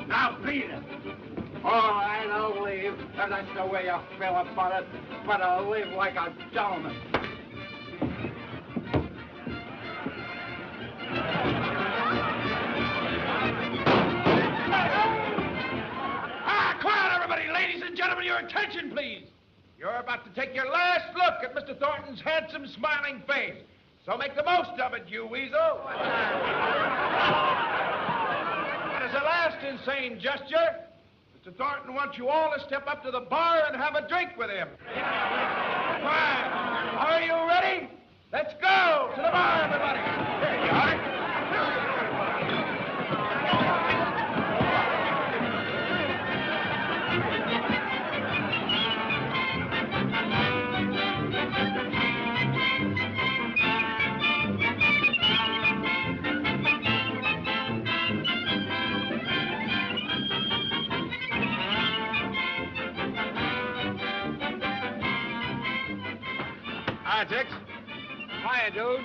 Now, Peter. All right, I'll leave. If that's the way you feel about it. But I'll leave like a gentleman. Quiet, everybody. Ladies and gentlemen, your attention, please. You're about to take your last look at Mr. Thornton's handsome, smiling face. So make the most of it, you weasel. And as a last insane gesture, Mr. Thornton wants you all to step up to the bar and have a drink with him. Quiet. Are you ready? Let's go to the bar, everybody. Here you are. Hi, Tex. Hiya, dude.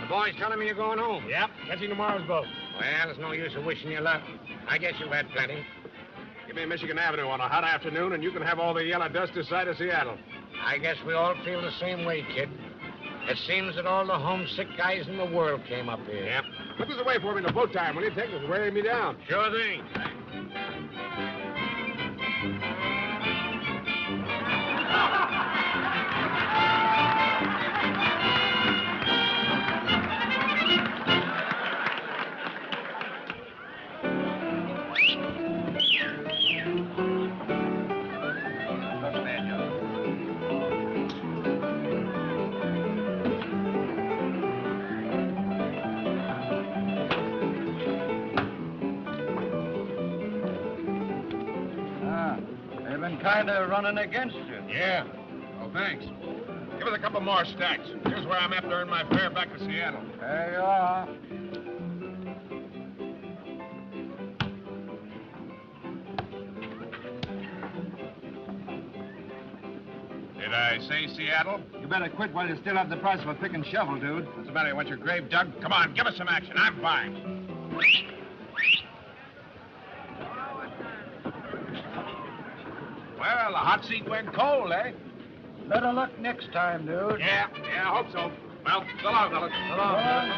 The boys telling me you're going home. Yep, catching tomorrow's boat. Well, there's no use of wishing you luck. I guess you've had plenty. Give me Michigan Avenue on a hot afternoon, and you can have all the yellow dust this side of Seattle. I guess we all feel the same way, kid. It seems that all the homesick guys in the world came up here. Yep. Put this away for me in the boat time, will you, Tex? It's wearing me down. Sure thing. Kind of running against you. Yeah. Oh, thanks. Give us a couple more stacks. Here's where I'm after earn my fare back to Seattle. There you are. Did I say Seattle? You better quit while you still have the price of a pick and shovel, dude. What's the matter? You want your grave dug? Come on, give us some action. I'm fine. Well, the hot seat went cold, eh? Better luck next time, dude. Yeah, I hope so. Well, so long, fellas. So long.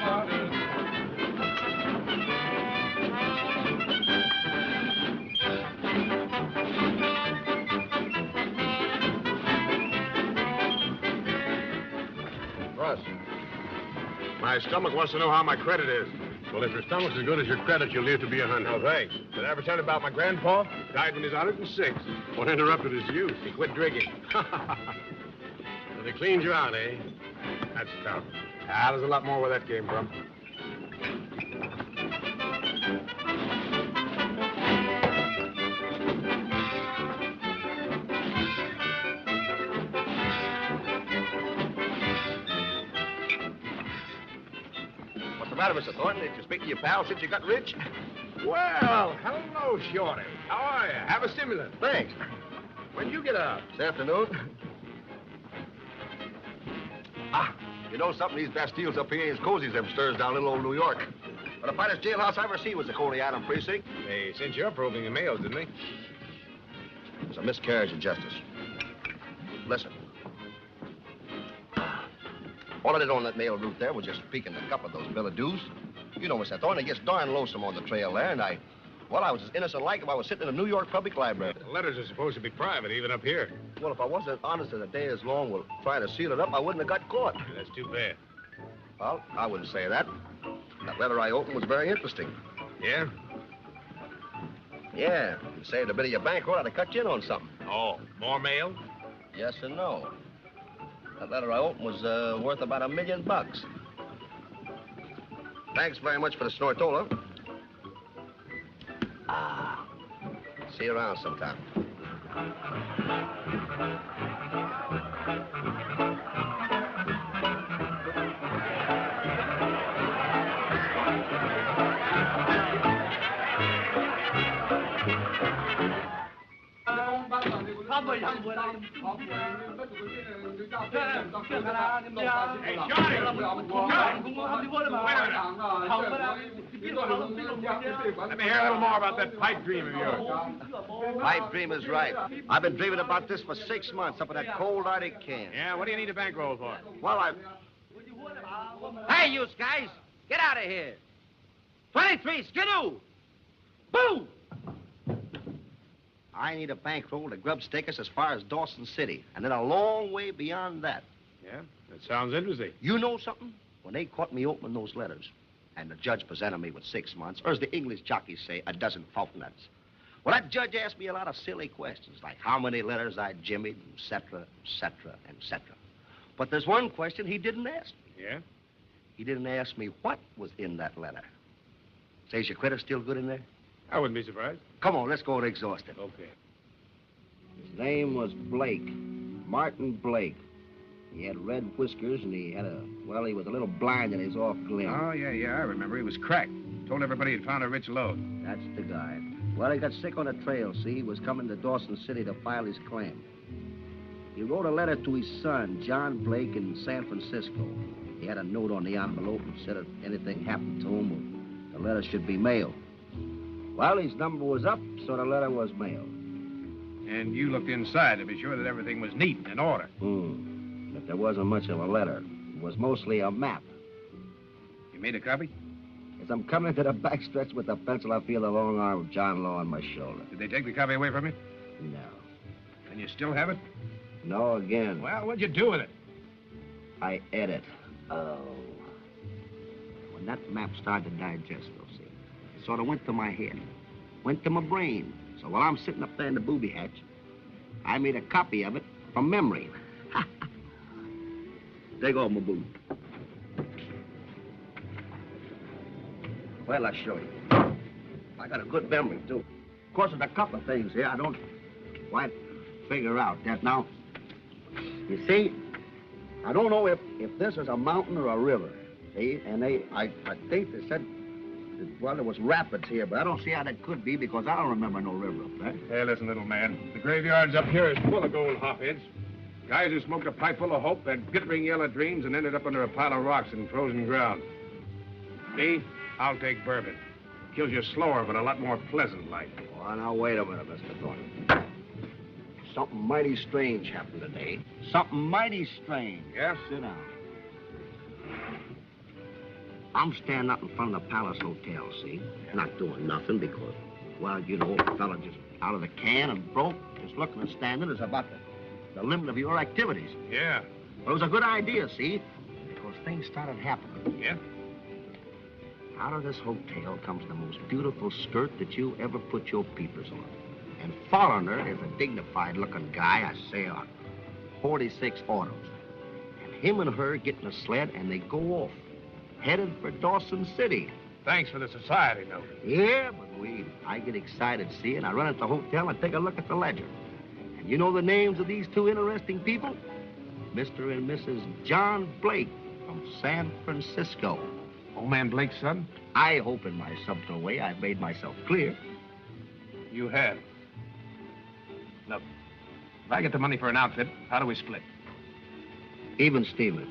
Russ, my stomach wants to know how my credit is. Well, if your stomach's as good as your credit, you'll live to be 100. Oh, thanks. Did I ever tell you about my grandpa? Died when he was 106. What interrupted his youth? He quit drinking. So they cleaned you out, eh? That's tough. Ah, there's a lot more where that came from. What's the matter, Mr. Thornton? Did you speak to your pal since you got rich? Well, hello, Shorty. How are you? Have a stimulant. Thanks. When did you get out? This afternoon. You know something? These Bastilles up here ain't as cozy as them stirs down little old New York. But the finest jailhouse I ever seen was the Coney Island precinct. They sent you up roving the mails, didn't they? It's a miscarriage of justice. Listen. All I did on that mail route there was just peek in the cup of those billet doux. You know, Mr. Thornton, it gets darn lonesome on the trail there, and I was as innocent like if I was sitting in a New York public library. The letters are supposed to be private, even up here. Well, if I wasn't as honest as a day is long, trying to seal it up, I wouldn't have got caught. That's too bad. Well, I wouldn't say that. That letter I opened was very interesting. Yeah? Yeah, you saved a bit of your bankroll. I'd have cut you in on something. Oh, more mail? Yes and no. That letter I opened was worth about $1 million. Thanks very much for the snortola. Ah. See you around sometime. Let me hear a little more about that pipe dream of yours. Pipe dream is right. I've been dreaming about this for 6 months up in that cold Arctic can. Yeah, what do you need a bankroll for? Well, Hey, you guys, get out of here. 23, skidoo. Boo! I need a bankroll to grub stake us as far as Dawson City, and then a long way beyond that. Yeah, that sounds interesting. You know something? When they caught me opening those letters, and the judge presented me with 6 months, or as the English jockeys say, a dozen fortnights. Well, that judge asked me a lot of silly questions, like how many letters I jimmied, et cetera, et cetera, et cetera. But there's one question he didn't ask me. Yeah? He didn't ask me what was in that letter. Say, is your credit still good in there? I wouldn't be surprised. Come on, let's go and exhaust it. Okay. His name was Blake, Martin Blake. He had red whiskers, and he was a little blind in his off limb. Oh, yeah, I remember. He was cracked. Told everybody he'd found a rich lode. That's the guy. Well, he got sick on the trail, see? He was coming to Dawson City to file his claim. He wrote a letter to his son, John Blake, in San Francisco. He had a note on the envelope and said if anything happened to him, the letter should be mailed. Well, his number was up, so the letter was mailed. And you looked inside to be sure that everything was neat and in order. But there wasn't much of a letter. It was mostly a map. You made a copy? As I'm coming to the backstretch with the pencil, I feel the long arm of John Law on my shoulder. Did they take the copy away from you? No. And you still have it? No again. Well, what'd you do with it? I ate it. Oh. When that map started to digest, you'll see, it sort of went to my head, went to my brain. So while I'm sitting up there in the booby hatch, I made a copy of it from memory. Take off my boot. Well, I'll show you. I got a good memory, too. Of course, there's a couple of things here I don't quite figure out that now. You see, I don't know if this is a mountain or a river, see? And I think they said, well, there was rapids here, but I don't see how that could be because I don't remember no river up there. Hey, listen, little man. The graveyards up here is full of gold hopheads. Guys who smoked a pipe full of hope, had glittering yellow dreams, and ended up under a pile of rocks in frozen ground. Me, I'll take bourbon. Kills you slower, but a lot more pleasant like. Oh, now, wait a minute, Mr. Thornton. Something mighty strange happened today. Something mighty strange. Yeah? Sit down. I'm standing up in front of the Palace Hotel, see? Not doing nothing because, well, you know, a fella just out of the can and broke, just looking and standing is about the limit of your activities. Yeah. But it was a good idea, see? Because things started happening. Yeah? Out of this hotel comes the most beautiful skirt that you ever put your peepers on. And following her is a dignified-looking guy, I say, on 46 autos. And him and her get in a sled, and they go off, headed for Dawson City. Thanks for the society note. Yeah, but I get excited, see, and I run at the hotel and take a look at the ledger. And you know the names of these two interesting people? Mr. and Mrs. John Blake from San Francisco. Old man Blake's son? I hope in my subtle way I've made myself clear. You have. Look, if I get the money for an outfit, how do we split? Even Steven.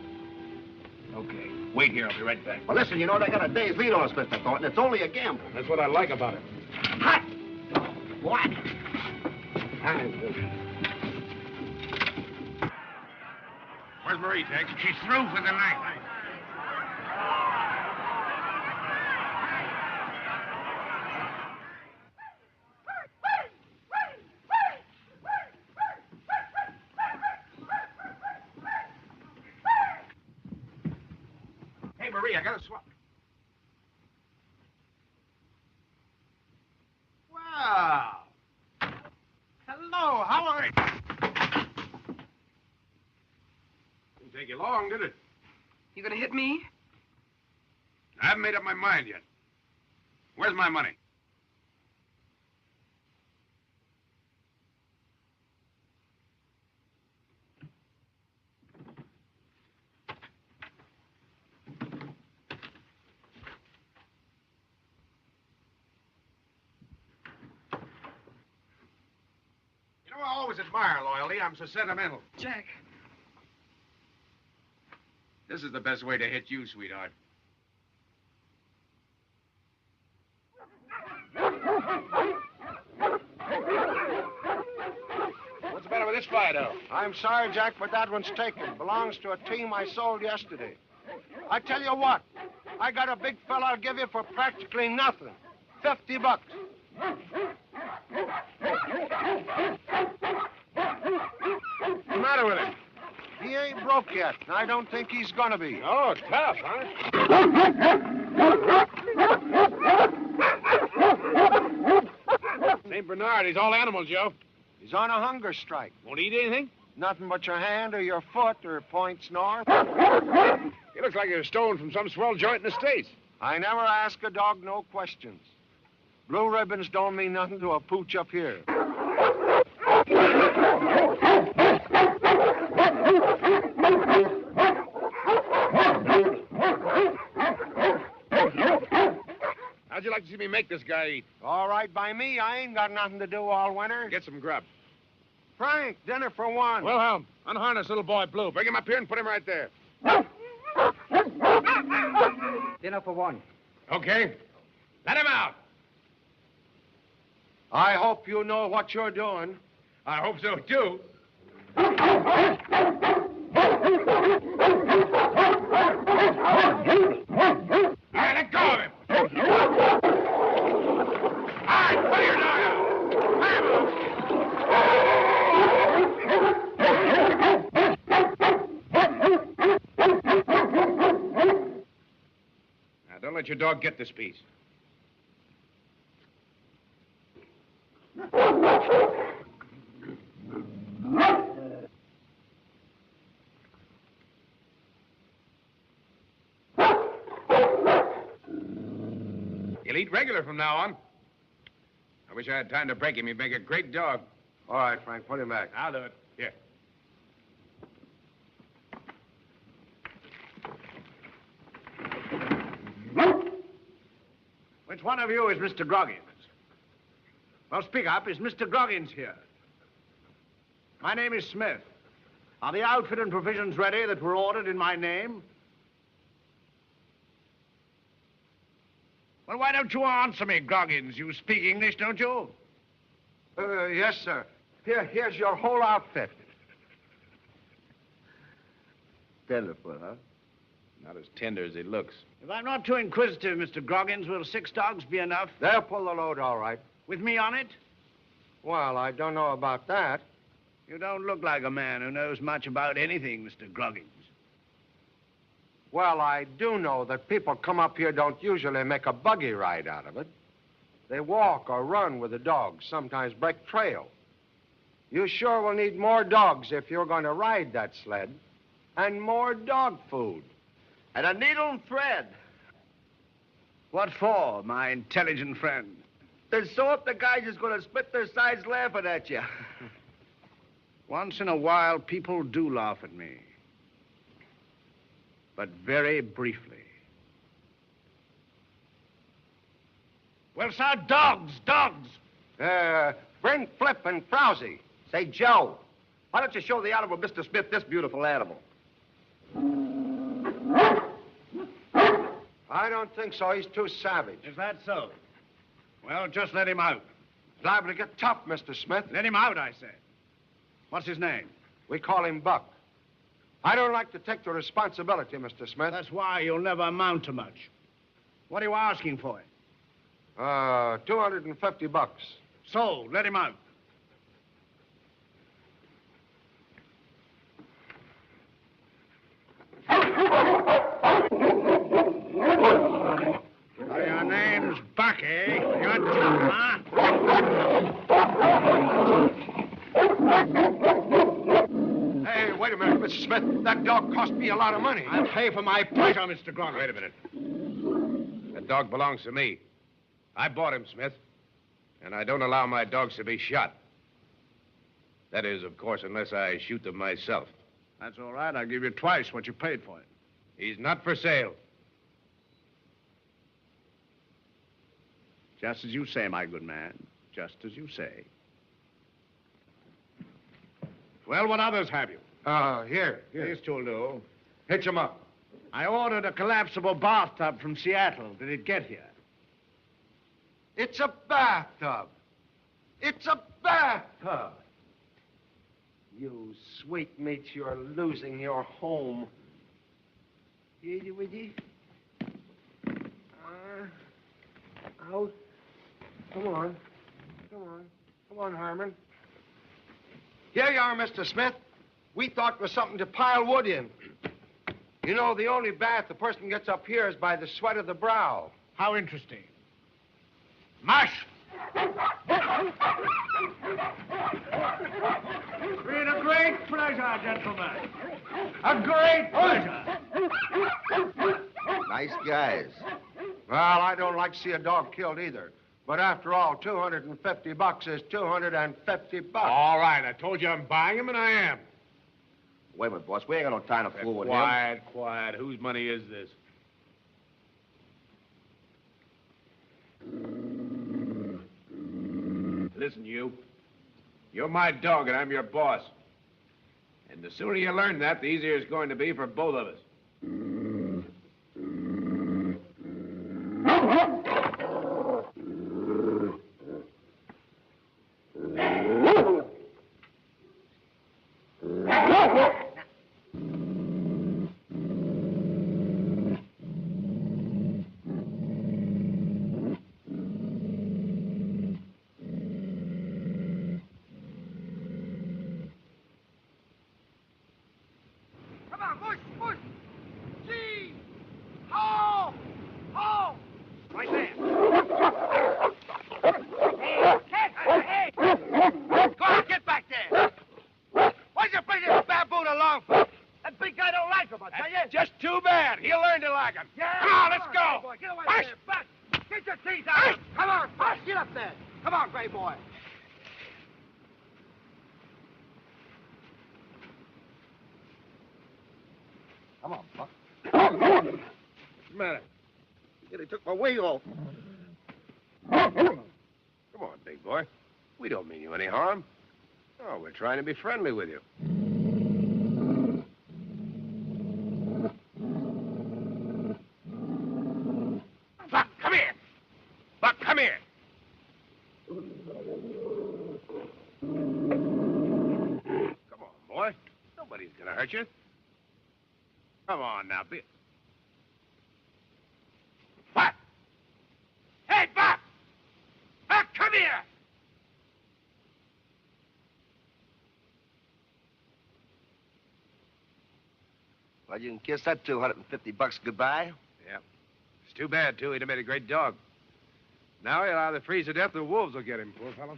Okay. Wait here. I'll be right back. Well, listen, you know, they got a day's lead on us, Mr. Thornton. It's only a gamble. That's what I like about it. Hot! What? Where's Marie, Tex? She's through for the night. Marie, I gotta swap. Wow. Hello, how are you? Didn't take you long, did it? You gonna hit me? I haven't made up my mind yet. Where's my money? You know, I always admire loyalty. I'm so sentimental. Jack. This is the best way to hit you, sweetheart. What's the matter with this Fido? I'm sorry, Jack, but that one's taken. Belongs to a team I sold yesterday. I tell you what, I got a big fella I'll give you for practically nothing. $50. What's the matter with him? He ain't broke yet, and I don't think he's gonna be. Oh, tough, huh? St. Bernard, he's all animal, Joe. He's on a hunger strike. Won't eat anything? Nothing but your hand or your foot or points north. He looks like he was stolen from some swell joint in the States. I never ask a dog no questions. Blue ribbons don't mean nothing to a pooch up here. How'd you like to see me make this guy eat? All right by me. I ain't got nothing to do all winter. Get some grub. Frank, dinner for one. Wilhelm, unharness little boy Blue. Bring him up here and put him right there. Dinner for one. Okay. Let him out. I hope you know what you're doing. I hope so, too. All right, let go of him. All right, put your dog out. Now, don't let your dog get this piece. He'll eat regular from now on. I wish I had time to break him. He'd make a great dog. All right, Frank, put him back. I'll do it. Here. Which one of you is Mr. Groggins? Well, speak up. Is Mr. Groggins here? My name is Smith. Are the outfit and provisions ready that were ordered in my name? Well, why don't you answer me, Groggins? You speak English, don't you? Yes, sir. Here's your whole outfit. Tenderfoot, huh? Not as tender as he looks. If I'm not too inquisitive, Mr. Groggins, will 6 dogs be enough? They'll pull the load all right. With me on it? Well, I don't know about that. You don't look like a man who knows much about anything, Mr. Groggins. Well, I do know that people come up here don't usually make a buggy ride out of it. They walk or run with the dogs, sometimes break trail. You sure will need more dogs if you're going to ride that sled. And more dog food. And a needle and thread. What for, my intelligent friend? To sew up the guys who's going to split their sides laughing at you. Once in a while, people do laugh at me. But very briefly. Well, sir, dogs. Bring Flip and Frowsy. Say, Joe, why don't you show the Honorable Mr. Smith this beautiful animal? I don't think so. He's too savage. Is that so? Well, just let him out. He's liable to get tough, Mr. Smith. Let him out, I said. What's his name? We call him Buck. I don't like to take the responsibility, Mr. Smith. That's why you'll never amount to much. What are you asking for it? $250. So, let him out. Hey, wait a minute, Mr. Smith. That dog cost me a lot of money. I'll pay for my pleasure, Mr. Grogan. Wait a minute. That dog belongs to me. I bought him, Smith. And I don't allow my dogs to be shot. That is, of course, unless I shoot them myself. That's all right. I'll give you twice what you paid for it. He's not for sale. Just as you say, my good man. Just as you say. Well, what others have you? Here. These two'll do. Hitch him up. I ordered a collapsible bathtub from Seattle. Did it get here? It's a bathtub. It's a bathtub. You sweetmeats, you're losing your home. Out. Come on. Come on, Harmon. Here you are, Mr. Smith. We thought it was something to pile wood in. You know, the only bath a person gets up here is by the sweat of the brow. How interesting. Mush! It's been a great pleasure, gentlemen. A great pleasure. Nice guys. Well, I don't like to see a dog killed either. But after all, $250 is $250. All right, I told you I'm buying him, and I am. Wait a minute, boss. We ain't got no time to fool with him. Quiet. Whose money is this? Listen, you. You're my dog, and I'm your boss. And the sooner you learn that, the easier it's going to be for both of us. Just too bad. He'll learn to like him. Yeah, Come on, let's go. Boy, get away Push. there. Back. Get your teeth out. Come on, Buck. Get up there. Come on, Gray boy. Come on, Buck. What's the matter? He took my wig off. Come on, big boy. We don't mean you any harm. Oh, we're trying to be friendly with you. Buck, come here. Buck, come here. Come on, boy. Nobody's gonna hurt you. Come on now, be... Buck! Hey, Buck! Buck, come here! Well, you can kiss that $250 goodbye. Yeah. It's too bad, too. He'd have made a great dog. Now he'll either freeze to death or the wolves will get him, poor fellow.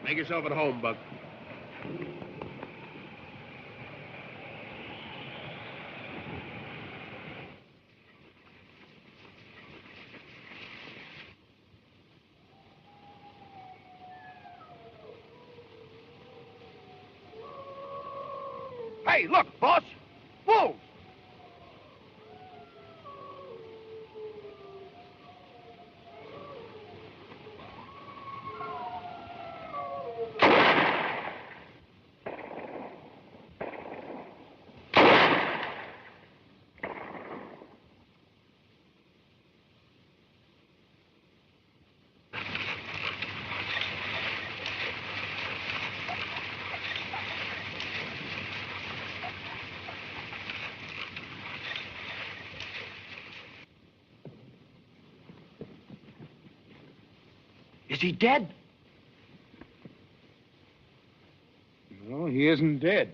Make yourself at home, Buck. Hey, look, boss. Wolves. Is he dead? No, he isn't dead.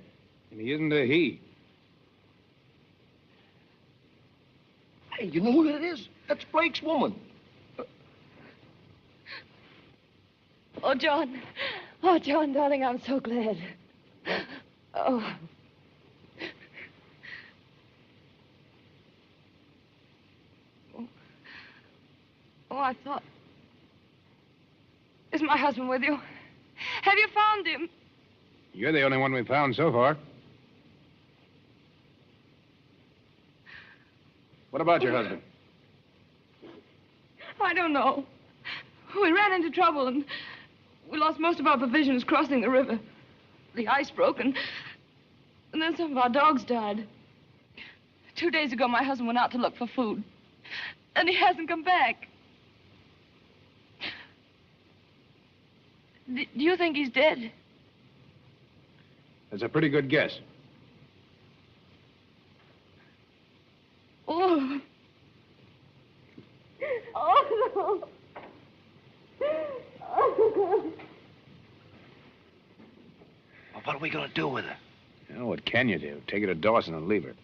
And he isn't a he. Hey, you know who it is? That's Blake's woman. Oh, John. Oh, John, darling, I'm so glad. Oh. Oh, I thought... Is my husband with you? Have you found him? You're the only one we've found so far. What about your husband? I don't know. We ran into trouble and we lost most of our provisions crossing the river. The ice broke and then some of our dogs died. 2 days ago, my husband went out to look for food. And he hasn't come back. Do you think he's dead? That's a pretty good guess. Oh. Oh, no. Oh. Well, what are we going to do with her? You know, what can you do? Take her to Dawson and leave her.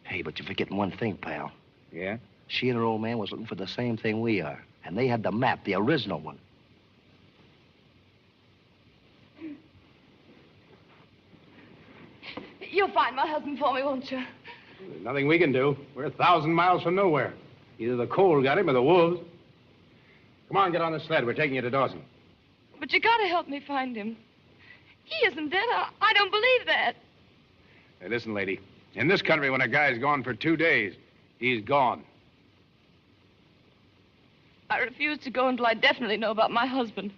Hey, but you're forgetting one thing, pal. Yeah? She and her old man was looking for the same thing we are. And they had the map, the original one. You'll find my husband for me, won't you? There's nothing we can do. We're 1,000 miles from nowhere. Either the cold got him or the wolves. Come on, get on the sled. We're taking you to Dawson. But you gotta help me find him. He isn't dead. I don't believe that. Hey, listen, lady. In this country, when a guy's gone for 2 days, he's gone. I refuse to go until I definitely know about my husband.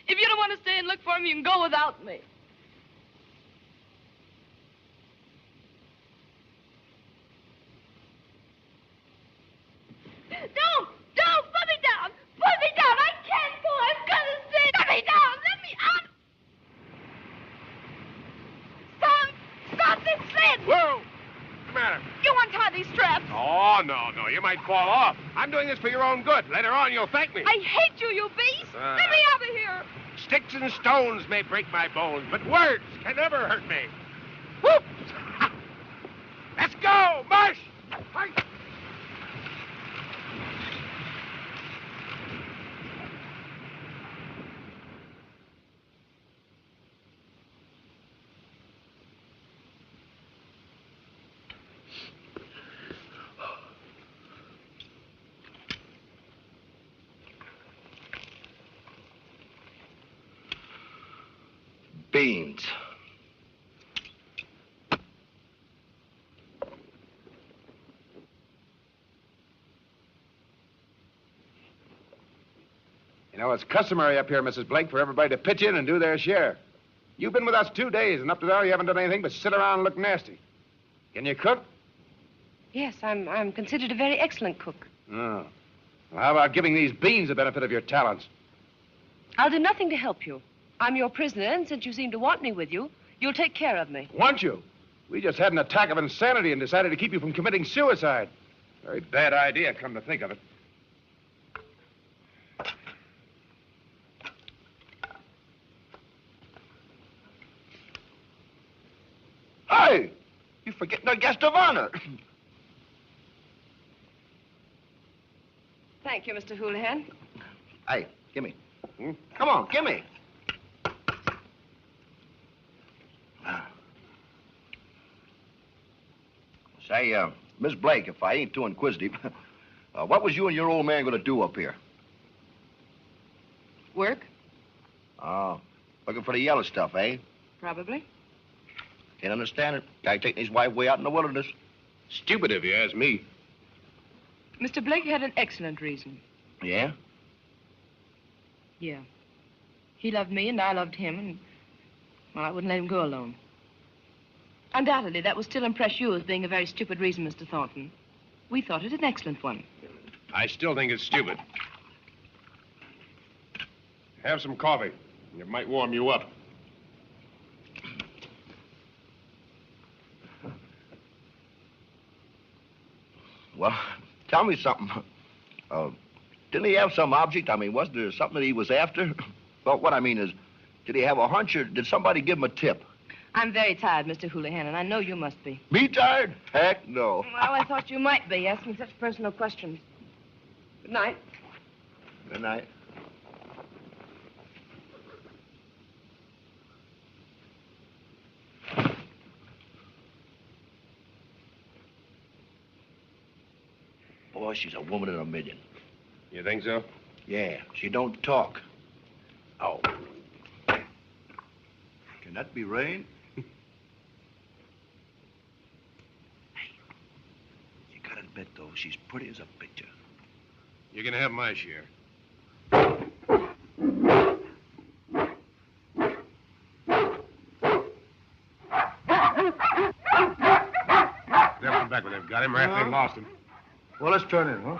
If you don't want to stay and look for him, you can go without me. Don't! Put me down! Put me down! I can't go! I've got to stay! Put me down! Let me out! Stop this sled! Whoa! What's the matter? You untie these straps. Oh, no. You might fall off. I'm doing this for your own good. Later on, you'll thank me. I hate you, you beast! Let me out of here! Sticks and stones may break my bones, but words can never hurt me. Whoop! Let's go! March! Hi. Beans. You know, it's customary up here, Mrs. Blake, for everybody to pitch in and do their share. You've been with us 2 days, and up to now you haven't done anything but sit around and look nasty. Can you cook? Yes, I'm considered a very excellent cook. Oh. Well, how about giving these beans the benefit of your talents? I'll do nothing to help you. I'm your prisoner, and since you seem to want me with you, you'll take care of me. Want you? We just had an attack of insanity and decided to keep you from committing suicide. Very bad idea, come to think of it. Hey! You're forgetting our guest of honor. Thank you, Mr. Houlihan. Hey, gimme. Come on, gimme. Say, Miss Blake, if I ain't too inquisitive, what was you and your old man going to do up here? Work? Oh, looking for the yellow stuff, eh? Probably. Can't understand it. Guy taking his wife way out in the wilderness. Stupid if you ask me. Mr. Blake had an excellent reason. Yeah? Yeah. He loved me and I loved him, and, well, I wouldn't let him go alone. Undoubtedly, that will still impress you as being a very stupid reason, Mr. Thornton. We thought it an excellent one. I still think it's stupid. Have some coffee. It might warm you up. Well, tell me something. Didn't he have some object? I mean, wasn't there something that he was after? Well, what I mean is, did he have a hunch or did somebody give him a tip? I'm very tired, Mr. Houlihan, and I know you must be. Me tired? Heck no. Well, I thought you might be, asking such personal questions. Good night. Good night. Boy, she's a woman in a million. You think so? Yeah, she don't talk. Oh. Can that be rain? Hey, you gotta admit, though, she's pretty as a picture. You can have my share. They'll come back when they've got him or after they've lost him. Well, let's turn in, huh?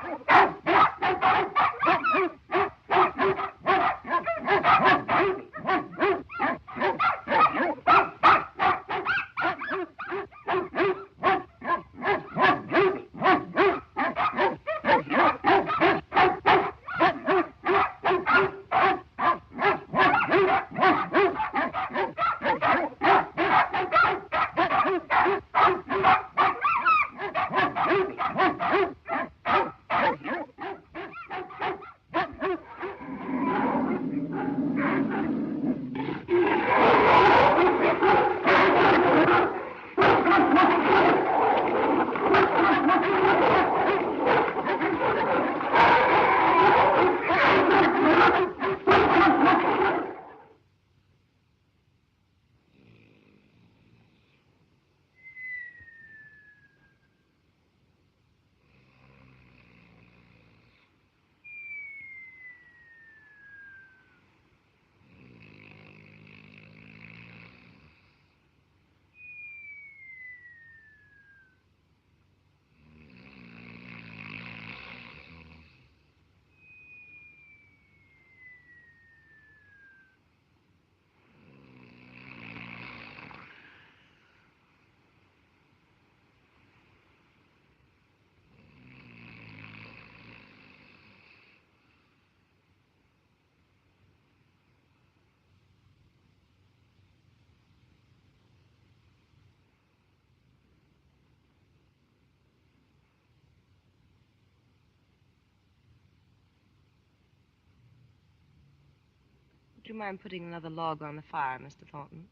Would you mind putting another log on the fire, Mr. Thornton?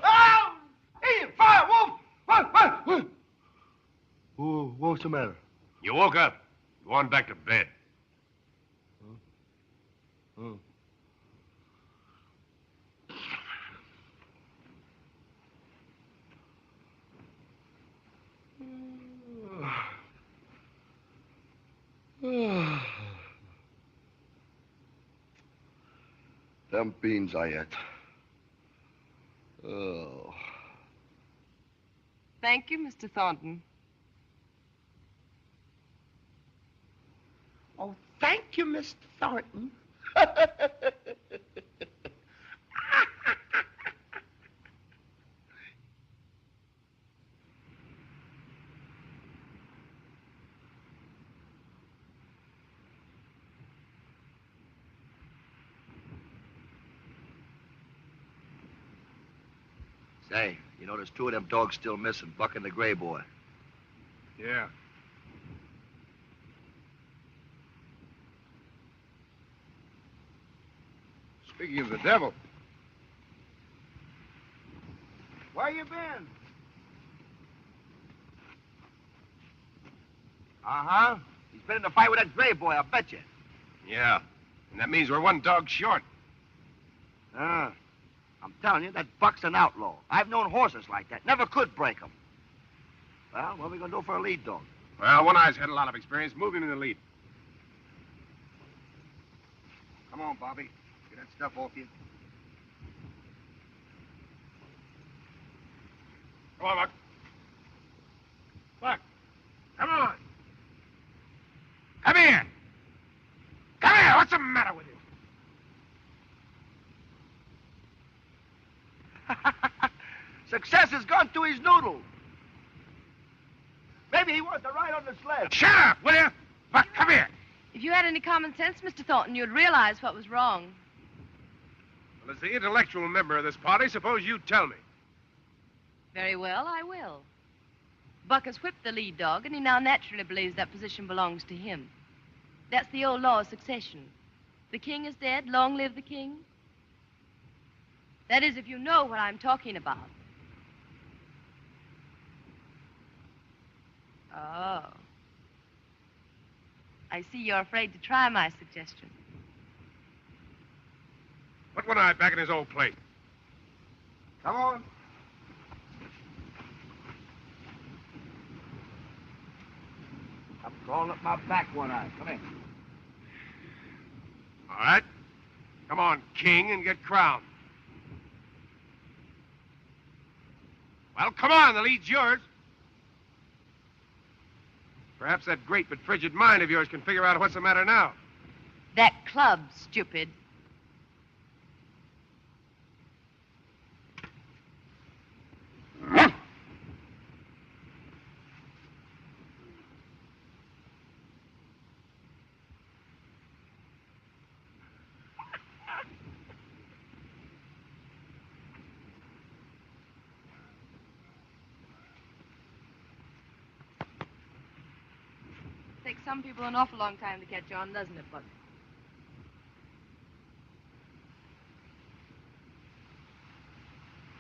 Oh! Hey, fire, Wolf! What? What's the matter? You woke up. Go on back to bed. Oh. Them beans I ate. Oh. Thank you, Mr. Thornton. Oh, thank you, Mr. Thornton. Say, you know, there's two of them dogs still missing, Buck and the Gray Boy. Yeah. Speaking of the devil, where you been? Uh-huh. He's been in a fight with that Gray Boy, I bet you. Yeah. And that means we're one dog short. Ah. I'm telling you, that Buck's an outlaw. I've known horses like that. Never could break them. Well, what are we going to do for a lead dog? Well, One Eye's had a lot of experience. Move him in the lead. Come on, Bobby. Get that stuff off you. Come on, Buck. Buck, come on. Come here. Come here. What's the matter with you? Success has gone to his noodle. Maybe he wants to ride on the sled. Shut up, will you? Buck, come here. If you had any common sense, Mr. Thornton, you'd realize what was wrong. Well, as the intellectual member of this party, suppose you tell me. Very well, I will. Buck has whipped the lead dog, and he now naturally believes that position belongs to him. That's the old law of succession. The king is dead, long live the king. That is, if you know what I'm talking about. Oh. I see you're afraid to try my suggestion. Put one eye back in his old plate. Come on. I'm crawling up my back one eye. Come in. All right. Come on, king, and get crowned. Well, come on, the lead's yours. Perhaps that great but frigid mind of yours can figure out what's the matter now. That club, stupid. Takes some people an awful long time to catch on, doesn't it, Buck?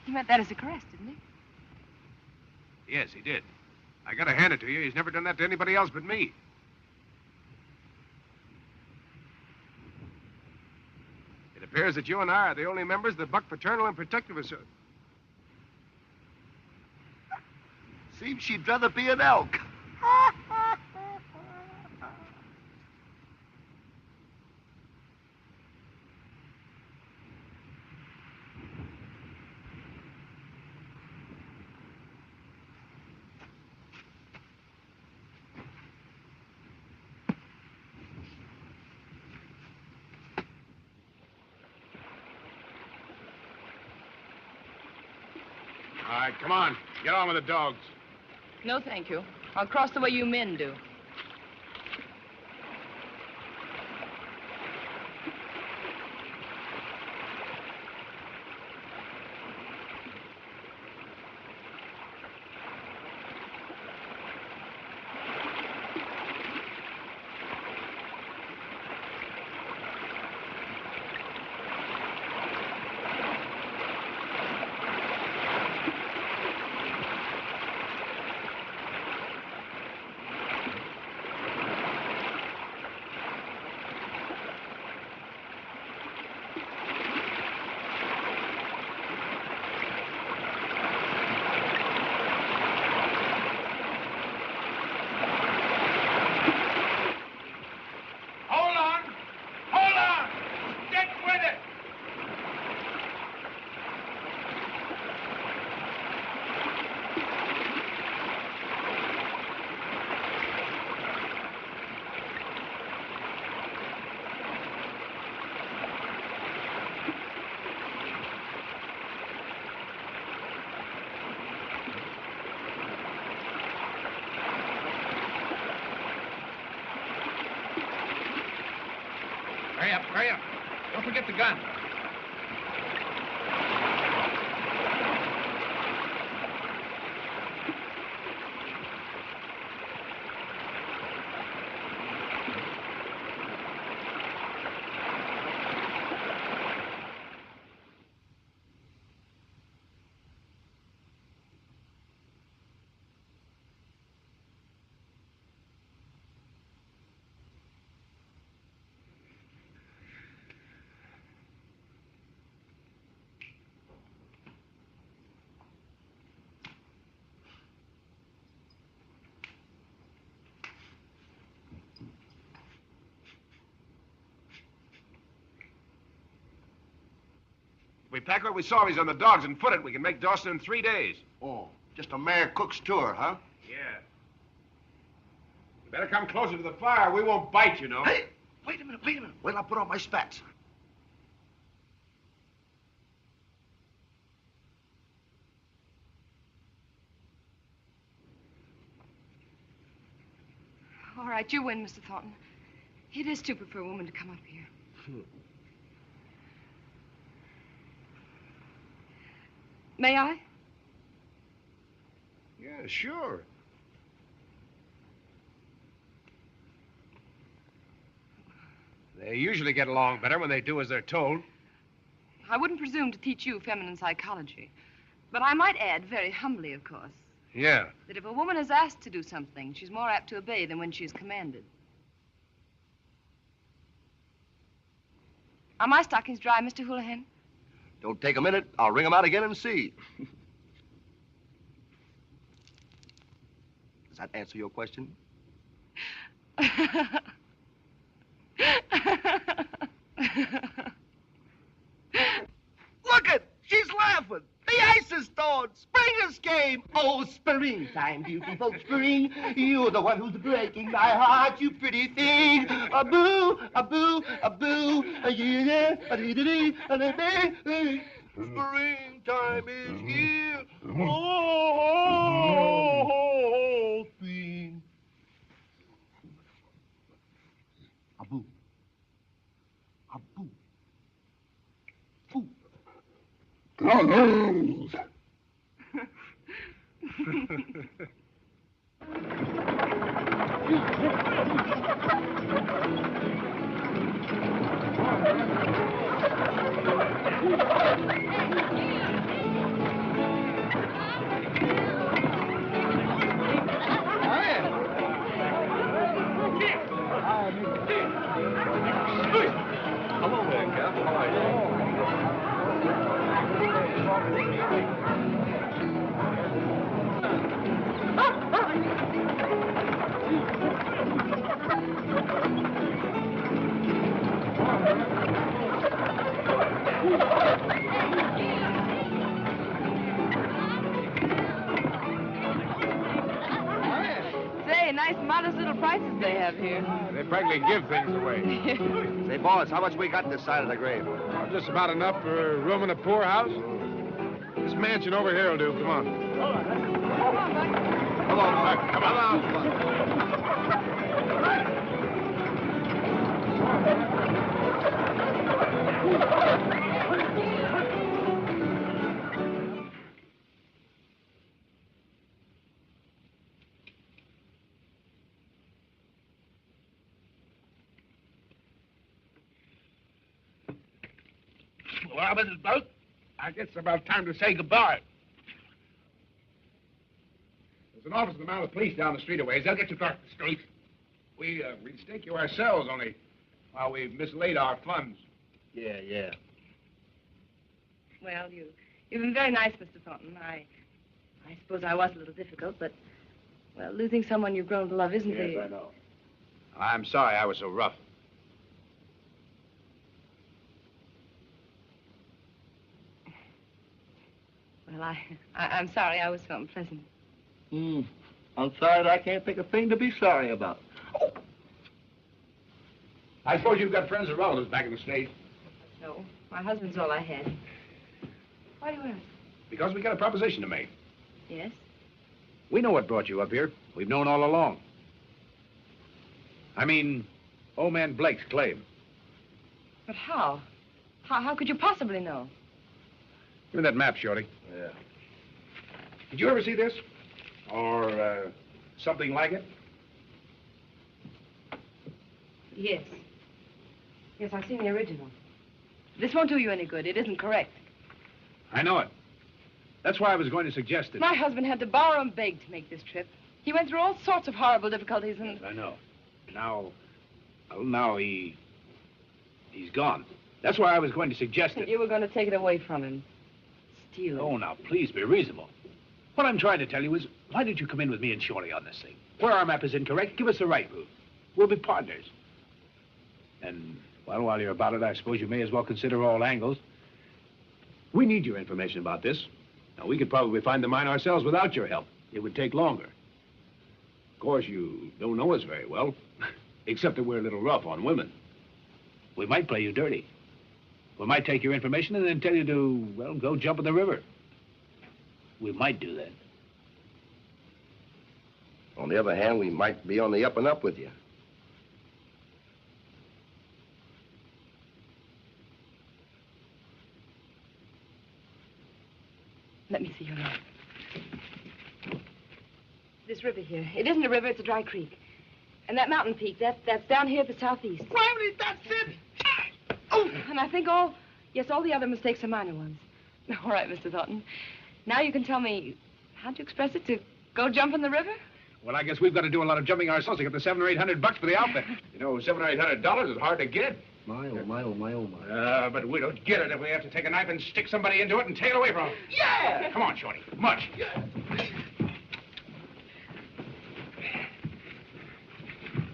He meant that as a caress, didn't he? Yes, he did. I gotta hand it to you. He's never done that to anybody else but me. It appears that you and I are the only members of the Buck Fraternal and Protective Association. Seems she'd rather be an elk. All right, come on. Get on with the dogs. No, thank you. I'll cross the way you men do. Hurry up, hurry up. Don't forget the gun. If we pack what we saw on the dogs and foot it, we can make Dawson in 3 days. Oh, just a Mayor Cook's tour, huh? Yeah. You better come closer to the fire. We won't bite, you know. Hey, wait a minute. Wait till I put on my spats. All right, you win, Mr. Thornton. It is stupid for a woman to come up here. May I? Yeah, sure. They usually get along better when they do as they're told. I wouldn't presume to teach you feminine psychology. But I might add, very humbly, of course, Yeah. that if a woman is asked to do something, she's more apt to obey than when she's commanded. Are my stockings dry, Mr. Houlihan? Don't take a minute. I'll wring them out again and see. Does that answer your question? Look it! She's laughing. The ice is thawed. Spring has came. Oh, springtime, beautiful spring. You're the one who's breaking my heart, you pretty thing. A boo, a boo, a boo. Yeah, a dee dee dee. Springtime is here. Oh, spring. A boo. A boo. Boo. Hello there, Cap. How are you? Say, nice modest little prices they have here. They practically give things away. Say, boss, how much we got this side of the grave? Just about enough for a room in a poorhouse. This mansion over here will do. Come on. Come on, Buck. Come on. Well, Mrs. Boat, I guess it's about time to say goodbye. There's an office of the Mounted Police down the street a ways. They'll get you across the street. We'd stake you ourselves, only while we've mislaid our funds. Yeah. Well, you've been very nice, Mr. Thornton. I suppose I was a little difficult, but, well, losing someone you've grown to love isn't the... I know. I'm sorry I was so rough. Well, I'm sorry I was so unpleasant. I'm sorry that I can't think of a thing to be sorry about. I suppose you've got friends or relatives back in the States. No, my husband's all I had. Why do you ask? Because we got a proposition to make. Yes? We know what brought you up here. We've known all along. I mean, old man Blake's claim. But how? How could you possibly know? Give me that map, Shorty. Yeah. Did you ever see this? Or, something like it? Yes. Yes, I've seen the original. This won't do you any good. It isn't correct. I know it. That's why I was going to suggest it. My husband had to borrow and beg to make this trip. He went through all sorts of horrible difficulties and... I know. Now he's gone. That's why I was going to suggest it. You were going to take it away from him. Steal it. Oh, now, please be reasonable. What I'm trying to tell you is, why don't you come in with me and Shorty on this thing? Where our map is incorrect, give us the right route. We'll be partners. And, well, while you're about it, I suppose you may as well consider all angles. We need your information about this. Now, we could probably find the mine ourselves without your help. It would take longer. Of course, you don't know us very well, except that we're a little rough on women. We might play you dirty. We might take your information and then tell you to, well, go jump in the river. We might do that. On the other hand, we might be on the up and up with you. Let me see your map. This river here. It isn't a river, it's a dry creek. And that mountain peak, that's down here at the southeast. Riley, that's it! Oh! And I think all the other mistakes are minor ones. All right, Mr. Thornton. Now you can tell me, how'd you express it, to go jump in the river? Well, I guess we've got to do a lot of jumping ourselves to get the $700 or $800 for the outfit. You know, $700 or $800 is hard to get. My, oh, my, oh, my, oh, my. But we don't get it if we have to take a knife and stick somebody into it and take it away from them. Yeah! Come on, Shorty. Much. Yeah.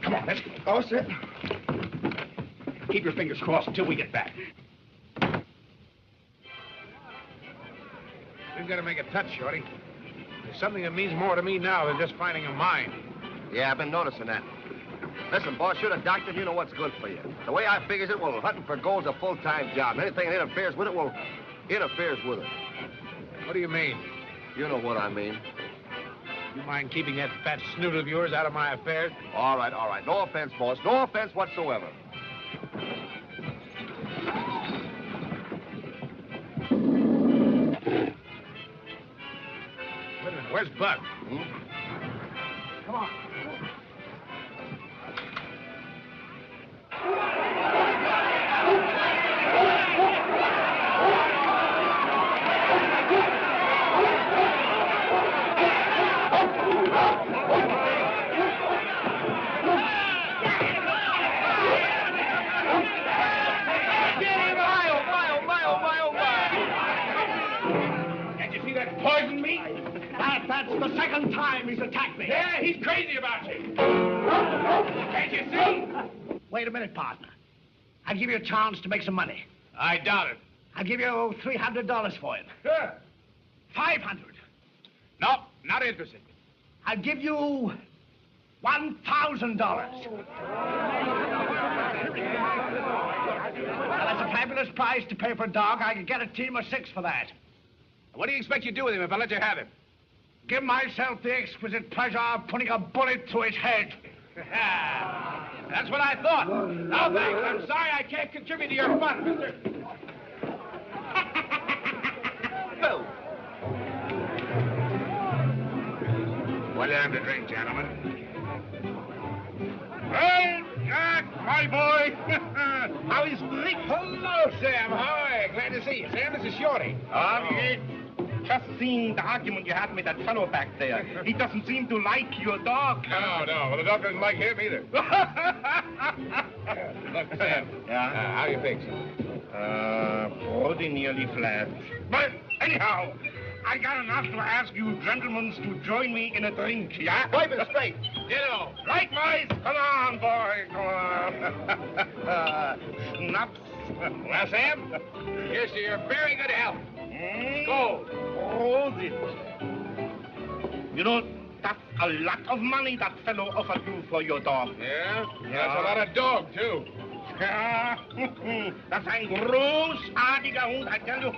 Come on, let's go. All set. Keep your fingers crossed until we get back. We've got to make a touch, Shorty. There's something that means more to me now than just finding a mine. Yeah, I've been noticing that. Listen, boss, you're the doctor, and you know what's good for you. The way I figures it, well, hunting for gold's a full-time job. Anything that interferes with it, well, interferes with it. What do you mean? You know what I mean. You mind keeping that fat snoot of yours out of my affairs? All right, all right. No offense, boss. No offense whatsoever. Wait a minute. Where's Buck? Come on. Poison me? That's the second time he's attacked me. Yeah, he's crazy about you. Can't you see? Wait a minute, partner. I'll give you a chance to make some money. I doubt it. I'll give you $300 for it. Sure. 500. No, not interested. I'll give you $1,000. Well, that's a fabulous price to pay for a dog. I could get a team of 6 for that. What do you expect you do with him if I let you have him? Give myself the exquisite pleasure of putting a bullet through his head. That's what I thought. No, thanks. I'm sorry I can't contribute to your fun, mister. Bill. What do you have to drink, gentlemen? Well, Jack, my boy. How is Rick? Hello, Sam. Hi. Glad to see you. Sam, this is Shorty. Just seen the argument you had with that fellow back there. He doesn't seem to like your dog. No. Well, the dog doesn't like him either. Look, Sam. Yeah? How you fix? Pretty nearly flat. But anyhow, I got enough to ask you gentlemen to join me in a drink, yeah? Wipe it straight. Ditto. Likewise. Come on, boy. Come on. Schnaps. Well, Sam, here's to your very good health. Go. Hold it. You know, that's a lot of money that fellow offered you for your dog. Yeah? That's a lot of dog, too. Ja, das ist ein großartiger Hund, I tell you.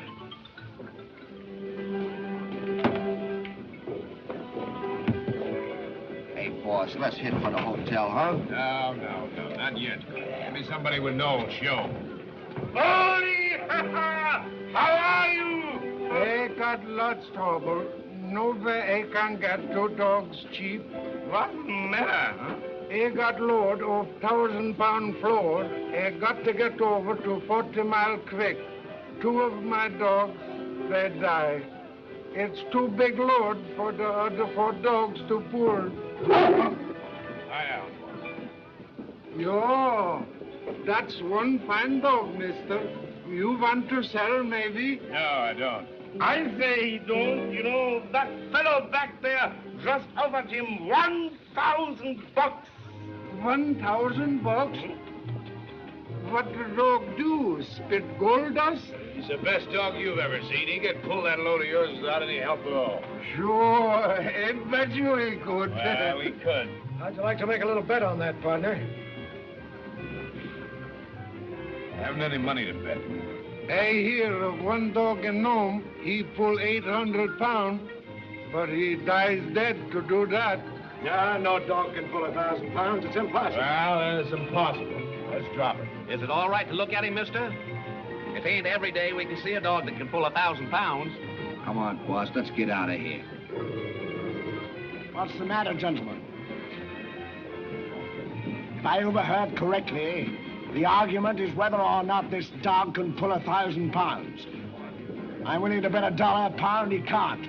Hey, boss, let's hit for the hotel, huh? No, not yet. Give me somebody with no show. Morning! How are you? I got lots trouble. Nowhere I can get 2 dogs cheap. What matter, huh? I got load of 1,000-pound floor. I got to get over to 40 Mile Creek. 2 of my dogs, they die. It's too big load for the other 4 dogs to pull. Yo, that's one fine dog, mister. You want to sell, maybe? No, I don't. I say he don't. You know, that fellow back there just offered him $1,000. $1,000? What the dog do? Spit gold dust? He's the best dog you've ever seen. He could pull that load of yours without any help at all. Sure, I bet you he could. Well, we could. How'd you like to make a little bet on that, partner? I haven't any money to bet. I hear of one dog in Nome. He pull 800 pounds, but he dies dead to do that. Yeah, no dog can pull 1,000 pounds. It's impossible. Well, then it's impossible. Let's drop it. Is it all right to look at him, mister? It ain't every day we can see a dog that can pull 1,000 pounds. Come on, boss. Let's get out of here. What's the matter, gentlemen? If I overheard correctly, the argument is whether or not this dog can pull 1,000 pounds. I'm willing to bet $1 a pound he can't.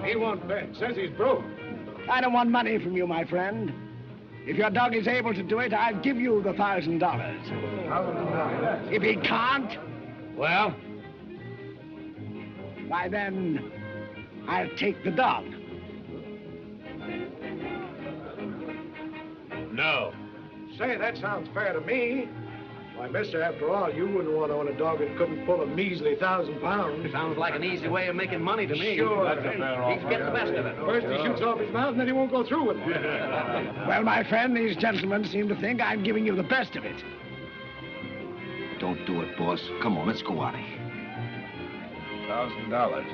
He won't bet. Says he's broke. I don't want money from you, my friend. If your dog is able to do it, I'll give you the $1,000. If he can't, Well? why then, I'll take the dog. No. Say, that sounds fair to me. Why, mister, after all, you wouldn't want to own a dog that couldn't pull a measly 1,000 pounds. Sounds like an easy way of making money to me. Sure. That's a fair He can get the best of it. First he shoots off his mouth, and then he won't go through with it. Well, my friend, these gentlemen seem to think I'm giving you the best of it. Don't do it, boss. Come on, let's go out of here. $1,000.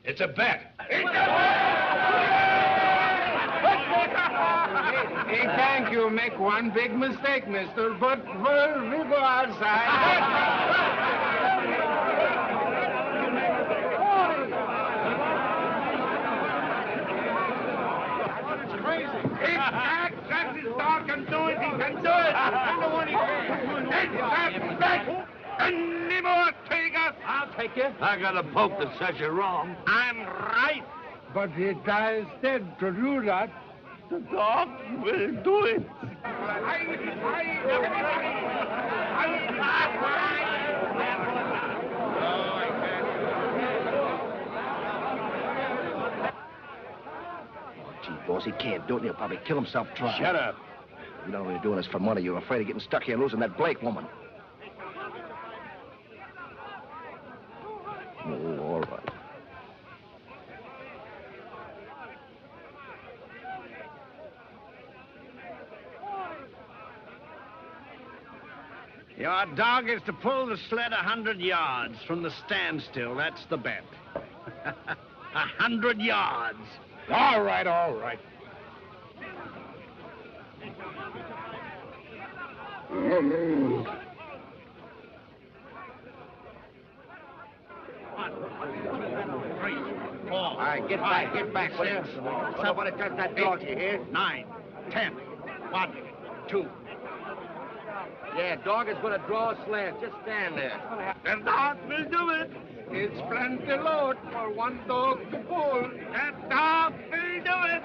It's a bet. Hey, thank you. Make one big mistake, mister, but we'll go outside. That's his dog can do it. He can do it. Any more takers? I'll take you. I got a poke that says you're wrong. I'm right. But he dies dead to do that. The dog will do it. Gee, boss, he can't do it. He'll probably kill himself trying. Shut up. You know you're doing this for money. You're afraid of getting stuck here and losing that Blake woman. Oh, all right. Your dog is to pull the sled 100 yards from the standstill. That's the bet. 100 yards. All right, all right. All right, get back, will you? Somebody touch that dog, you hear? 9, 10. 1, 2. Yeah, dog is going to draw a sled. Just stand there. The dog will do it. It's plenty load for one dog to pull. The dog will do it.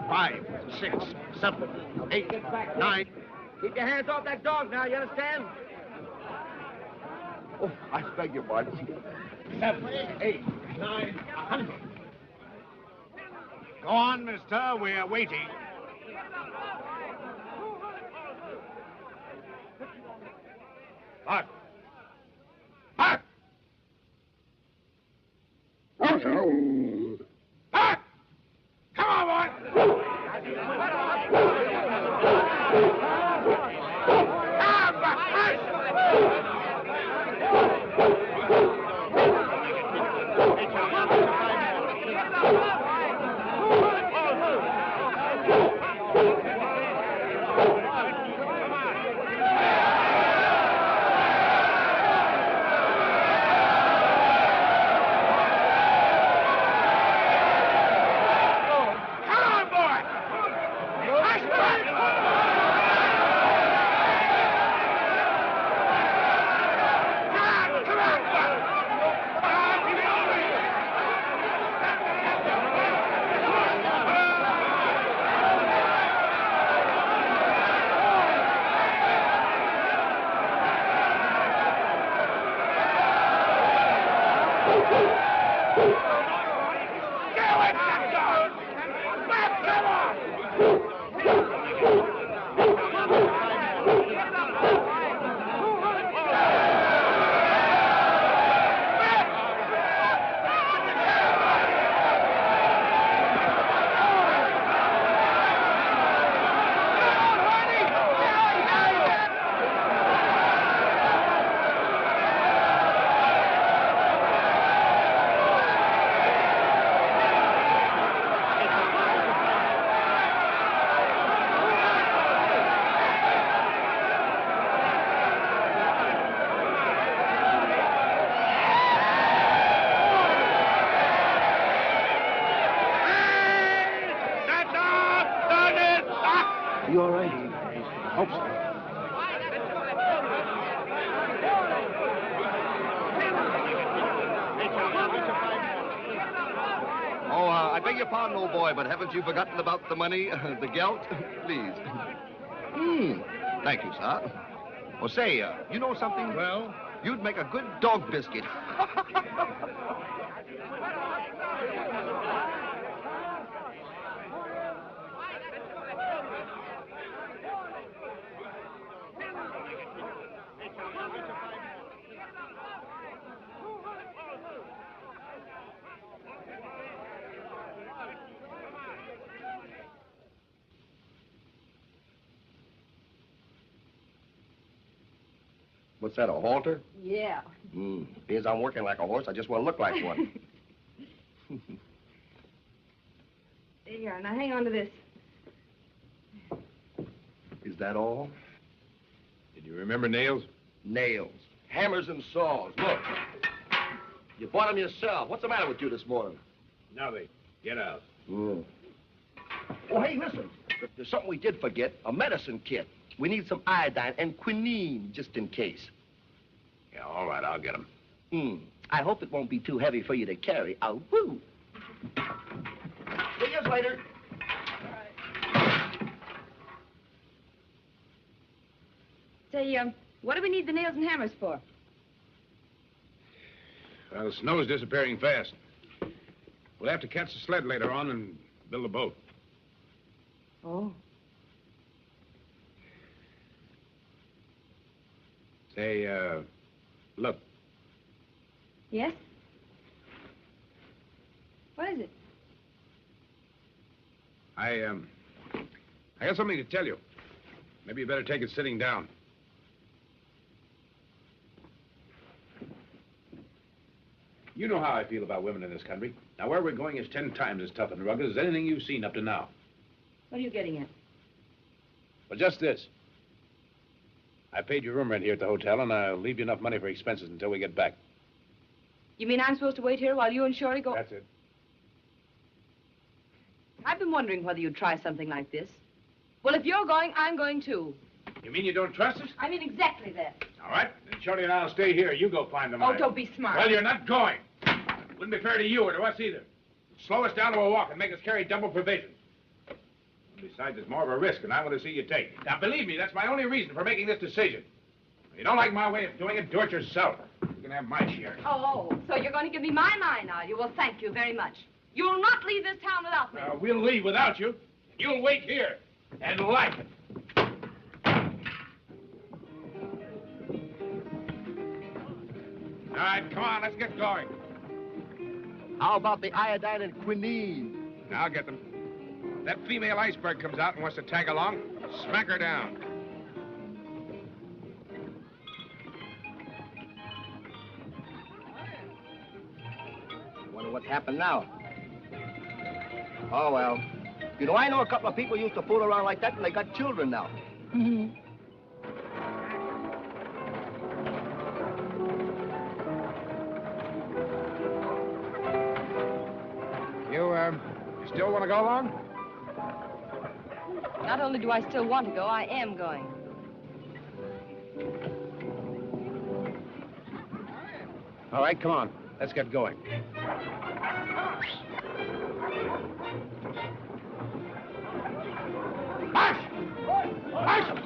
5, 6, 7, 8, 9. Keep your hands off that dog now, you understand? Oh, I beg your pardon. 7, 8, 9, 100. Go on, mister. We're waiting. Mark. Mark! Mark! Come on, boy! upon, old boy, but haven't you forgotten about the money, the gelt? Please. Thank you, sir. Well, say, you know something? Well? You'd make a good dog biscuit. What's that, a halter? Yeah. Means I'm working like a horse. I just want to look like one. Here, now hang on to this. Is that all? Did you remember nails? Nails. Hammers and saws. Look. You bought them yourself. What's the matter with you this morning? Nothing. Get out. Oh, hey, listen. There's something we did forget. A medicine kit. We need some iodine and quinine, just in case. Yeah, all right, I'll get them. I hope it won't be too heavy for you to carry. Oh, woo. See you later. Say, what do we need the nails and hammers for? Well, the snow's disappearing fast. We'll have to catch the sled later on and build a boat. Oh. Say, look. Yes? What is it? I got something to tell you. Maybe you better take it sitting down. You know how I feel about women in this country. Now, where we're going is 10 times as tough and rugged as anything you've seen up to now. What are you getting at? Well, just this. I paid your room rent here at the hotel, and I'll leave you enough money for expenses until we get back. You mean I'm supposed to wait here while you and Shorty go? That's it. I've been wondering whether you'd try something like this. Well, if you're going, I'm going too. You mean you don't trust us? I mean exactly that. All right. Then Shorty and I'll stay here. You go find the money. Oh, don't be smart. Well, you're not going. Wouldn't be fair to you or to us either. Slow us down to a walk and make us carry double provisions. Besides, it's more of a risk, and I want to see you take. Now, believe me, that's my only reason for making this decision. If you don't like my way of doing it, do it yourself. You can have my share. Oh, so you're going to give me my mind, are you? Well, thank you very much. You'll not leave this town without me. We'll leave without you. You'll wait here and like it. All right, come on, let's get going. How about the iodine and quinine? I'll get them. If that female iceberg comes out and wants to tag along, smack her down. Wonder what's happened now. Oh, well. You know, I know a couple of people used to fool around like that, and they got children now. Mm-hmm. You still want to go along? Not only do I still want to go, I am going. All right, come on. Let's get going. March! March!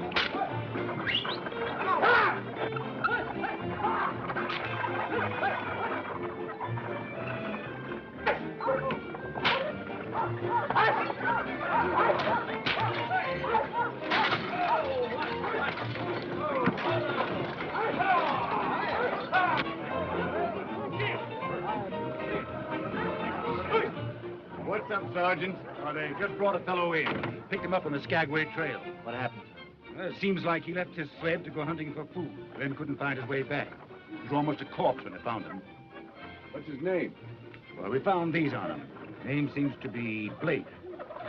What's up, Sergeant? Oh, they just brought a fellow in. Picked him up on the Skagway Trail. What happened? Well, it seems like he left his sled to go hunting for food, then couldn't find his way back. He was almost a corpse when they found him. What's his name? Well, we found these on him. Name seems to be Blake.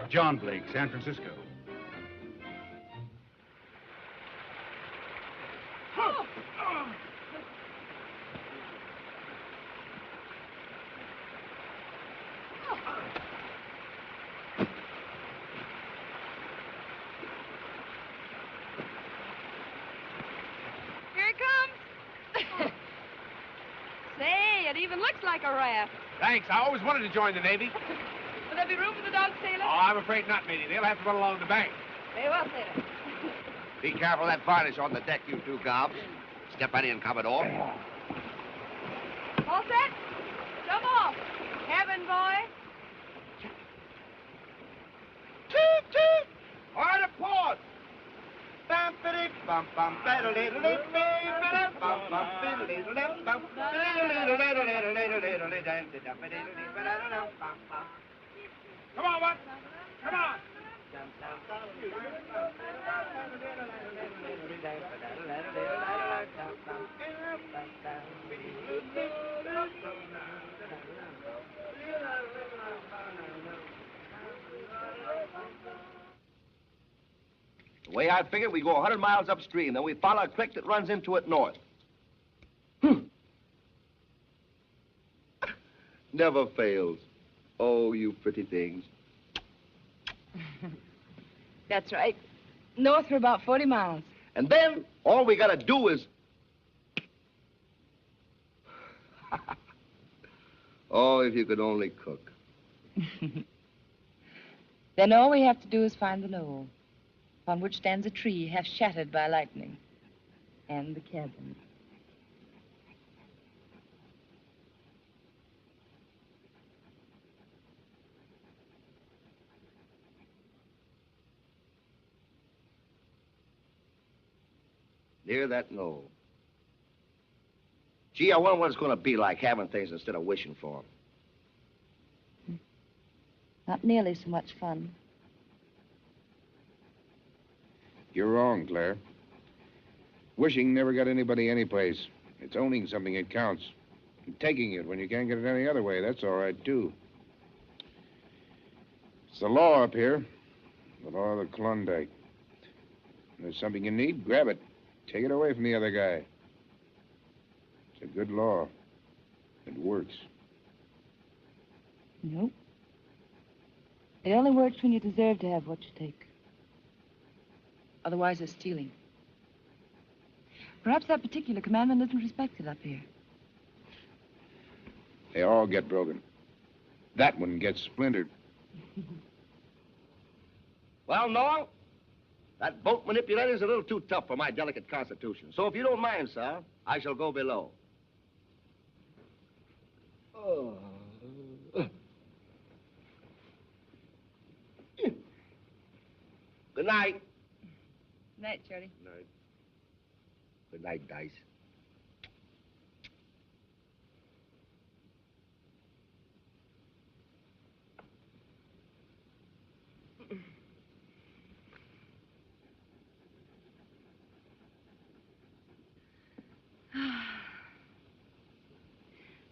John Blake, San Francisco. Here it comes. Say, it even looks like a raft. Thanks. I always wanted to join the Navy. Will there be room for the dogs, sailor? Oh, I'm afraid not, matey. They'll have to run along the bank. Very well, sailor. Be careful of that varnish on the deck, you two gobs. Step right in, Commodore. All set? Jump off. Cabin boy. Toot, toot! Hard to port! Bum, biddy, bum, bum, bum, Come on, what? Come on. The way I figure, we go 100 miles upstream, then we follow a creek that runs into it north. Never fails. Oh, you pretty things. That's right. North for about 40 miles. And then all we gotta do is... Oh, if you could only cook. Then all we have to do is find the knoll, upon which stands a tree half shattered by lightning, and the cabin. Near that knoll. Gee, I wonder what it's gonna be like having things instead of wishing for them. Not nearly so much fun. You're wrong, Claire. Wishing never got anybody anyplace. It's owning something that counts. And taking it when you can't get it any other way, that's all right, too. It's the law up here. The law of the Klondike. If there's something you need, grab it. Take it away from the other guy. It's a good law. It works. Nope. It only works when you deserve to have what you take. Otherwise, it's stealing. Perhaps that particular commandment isn't respected up here. They all get broken. That one gets splintered. Well, Noel, that boat manipulator's a little too tough for my delicate constitution. So if you don't mind, sir, I shall go below. Oh. Good night. Good night, Shorty. Good night. Good night, Dice.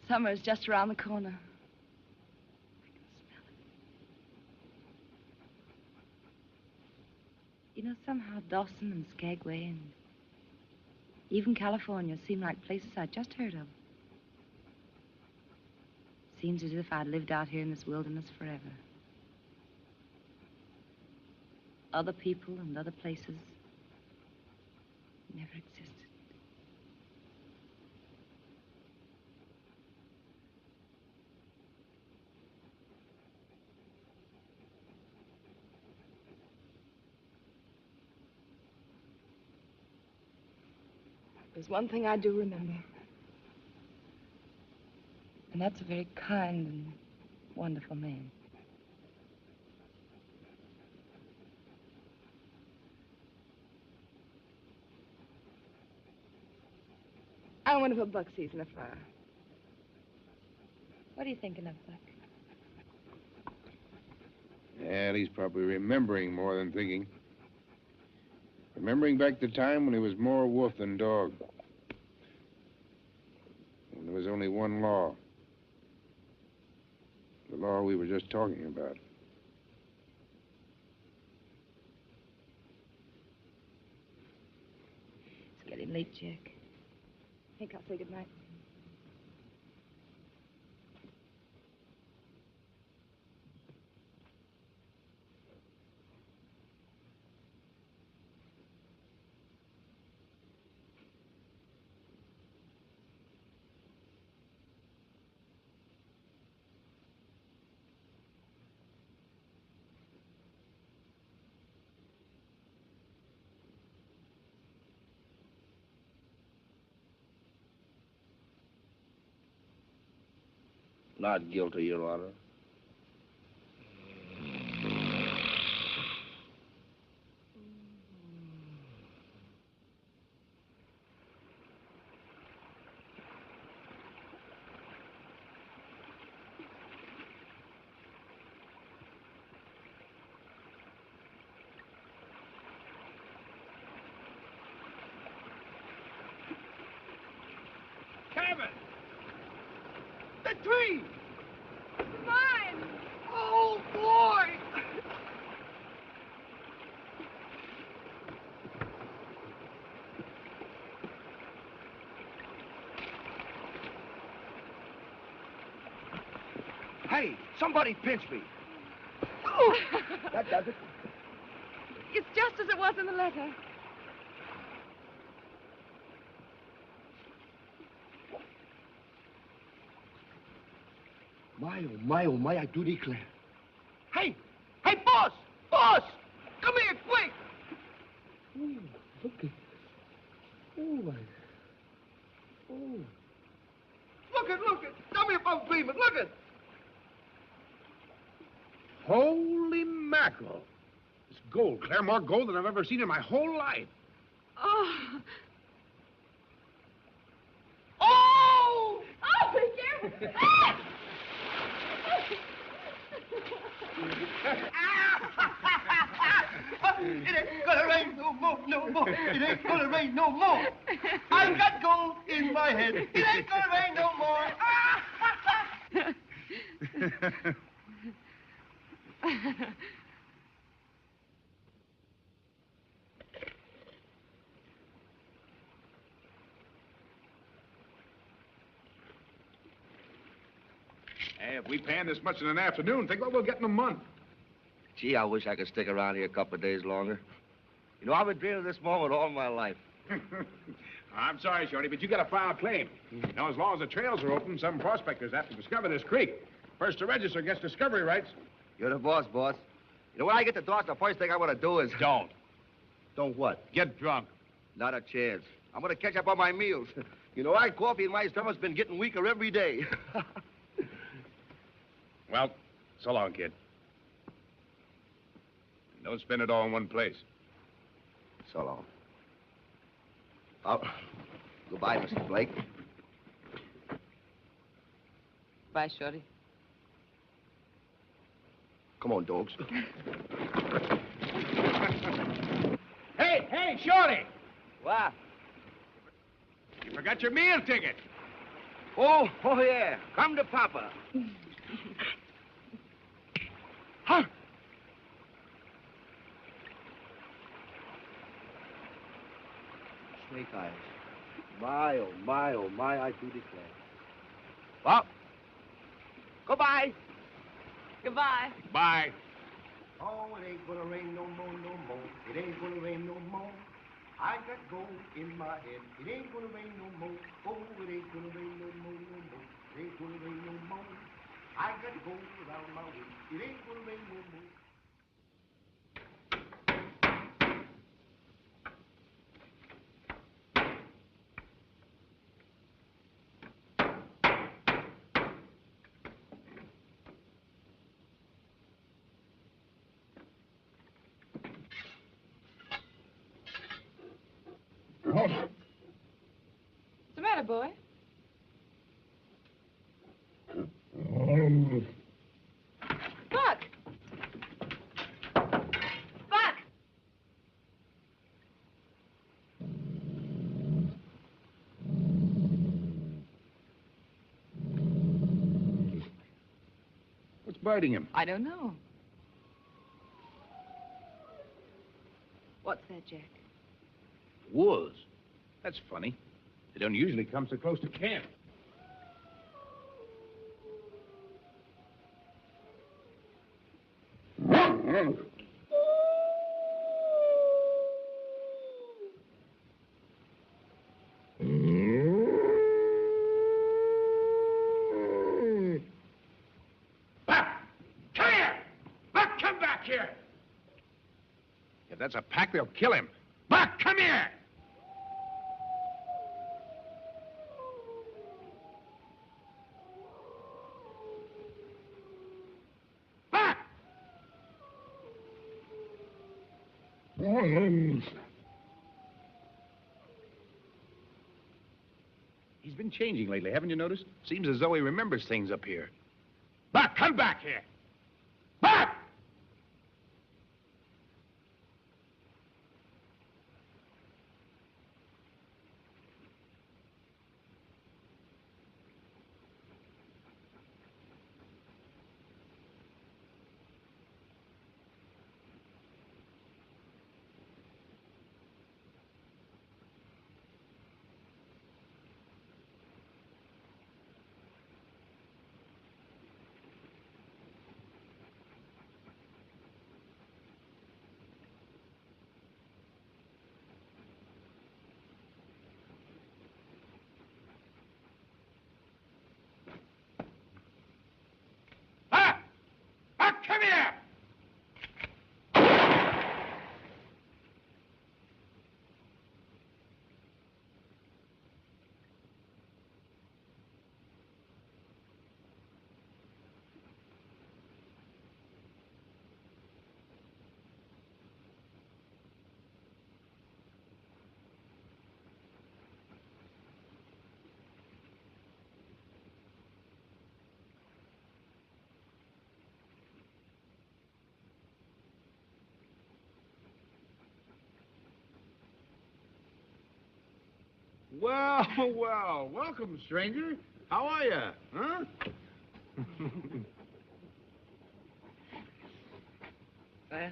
Summer's just around the corner. I can smell it. You know, somehow Dawson and Skagway and even California seem like places I just heard of. Seems as if I'd lived out here in this wilderness forever. Other people and other places never existed. There's one thing I do remember. And that's a very kind and wonderful man. I wonder if Buck sees in a fire. What are you thinking of, Buck? Yeah, he's probably remembering more than thinking. Remembering back the time when he was more wolf than dog. When there was only one law. The law we were just talking about. It's getting late, Jack. I think I'll say goodnight. Not guilty, Your Honor. Kevin! The tree! Mine! Oh, boy! Hey, somebody pinch me. Oh, that does it. It's just as it was in the letter. Oh, my, I do declare. Hey, boss! Boss! Come here, quick! Ooh, look at... Oh, oh. Look it! Tell me if I'm dreaming, look it! Holy mackerel. It's gold, Claire, more gold than I've ever seen in my whole life. Oh. Oh! Oh, be careful! It ain't gonna rain no more, no more. It ain't gonna rain no more. I got gold in my head. It ain't gonna rain no more. Hey, if we pan this much in an afternoon, think what we'll get in a month. Gee, I wish I could stick around here a couple of days longer. You know, I've been dreaming of this moment all my life. I'm sorry, Shorty, but you got a filed claim. Now, as long as the trails are open, some prospectors have to discover this creek. First to register gets discovery rights. You're the boss. You know, when I get to Dawson, the first thing I want to do is... Don't. Don't what? Get drunk. Not a chance. I'm going to catch up on my meals. You know, coffee in my stomach's been getting weaker every day. Well, so long, kid. Don't spend it all in one place. So long. Oh, goodbye, Mrs. Blake. Bye, Shorty. Come on, dogs. Hey, Shorty! What? You forgot your meal ticket. Oh, yeah. Come to Papa. Huh? Snake eyes. My, oh, my, I do declare. Well, goodbye. Goodbye. Bye. Oh, it ain't gonna rain no more, no more. It ain't gonna rain no more. I got gold in my head. It ain't gonna rain no more. Oh, it ain't gonna rain no more, no more. It ain't gonna rain no more. I got gold around my waist. It ain't gonna rain no more. What's the matter, boy? Buck! Buck! What's biting him? I don't know. What's that, Jack? Wolves. That's funny. They don't usually come so close to camp. Buck! Come here! Buck, come back here! If that's a pack, they'll kill him. Buck, come here! He's been changing lately, haven't you noticed? Seems as though he remembers things up here. Buck, come back here! Buck! Come here! Well, well, welcome, stranger. How are you, huh? Well,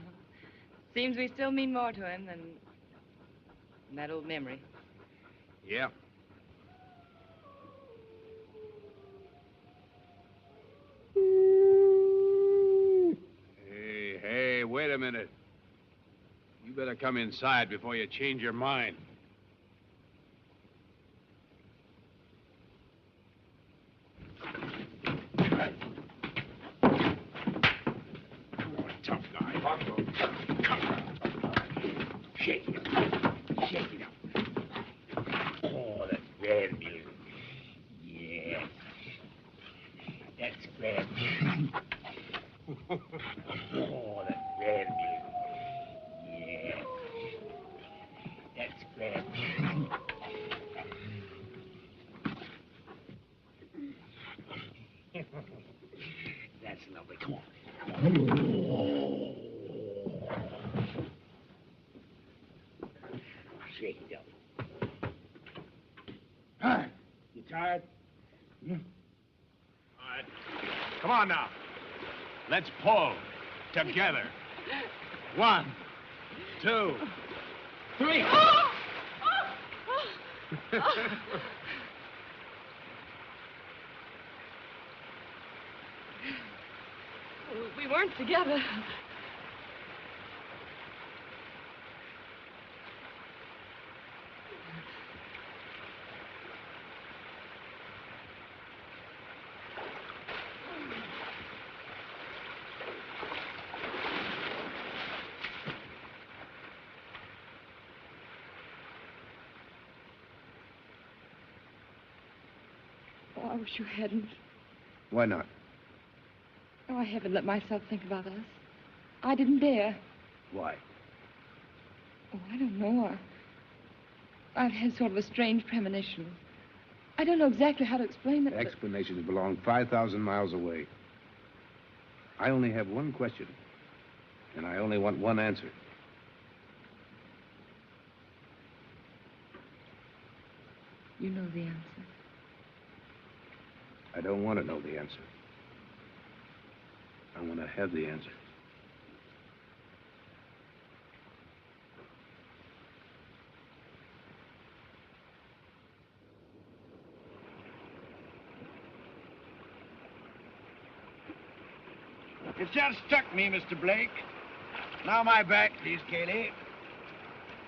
seems we still mean more to him than that old memory. Yeah. Hey, wait a minute. You better come inside before you change your mind. Tough guy. Shake it up. Shake it up. Oh, that's grand music. Yes. That's grand music. Oh, that's grand music. Yes. That's grand music. That's lovely. Come on. Shake it up. Huh? You tired? All right. Come on now. Let's pull together. 1, 2, 3. We weren't together. Oh, I wish you hadn't. Why not? Oh, I haven't let myself think about us. I didn't dare. Why? Oh, I don't know. I've had sort of a strange premonition. I don't know exactly how to explain it. Explanations belong 5,000 miles away. I only have one question, and I only want one answer. You know the answer. I don't want to know the answer. I want to have the answer. It just struck me, Mr. Blake. Now my back, please, Cayley.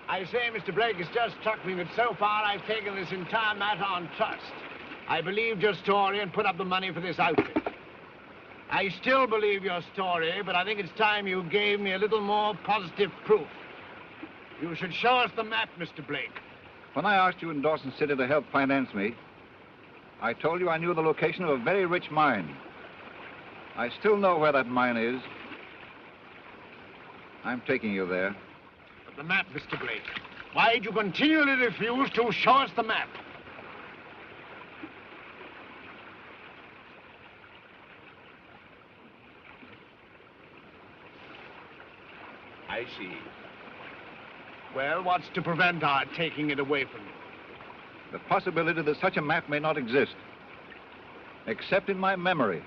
I say, Mr. Blake, it's just struck me that so far I've taken this entire matter on trust. I believed your story and put up the money for this outfit. I still believe your story, but I think it's time you gave me a little more positive proof. You should show us the map, Mr. Blake. When I asked you in Dawson City to help finance me, I told you I knew the location of a very rich mine. I still know where that mine is. I'm taking you there. The map, Mr. Blake. Why do you continually refuse to show us the map? I see. Well, what's to prevent our taking it away from you? The possibility that such a map may not exist, except in my memory.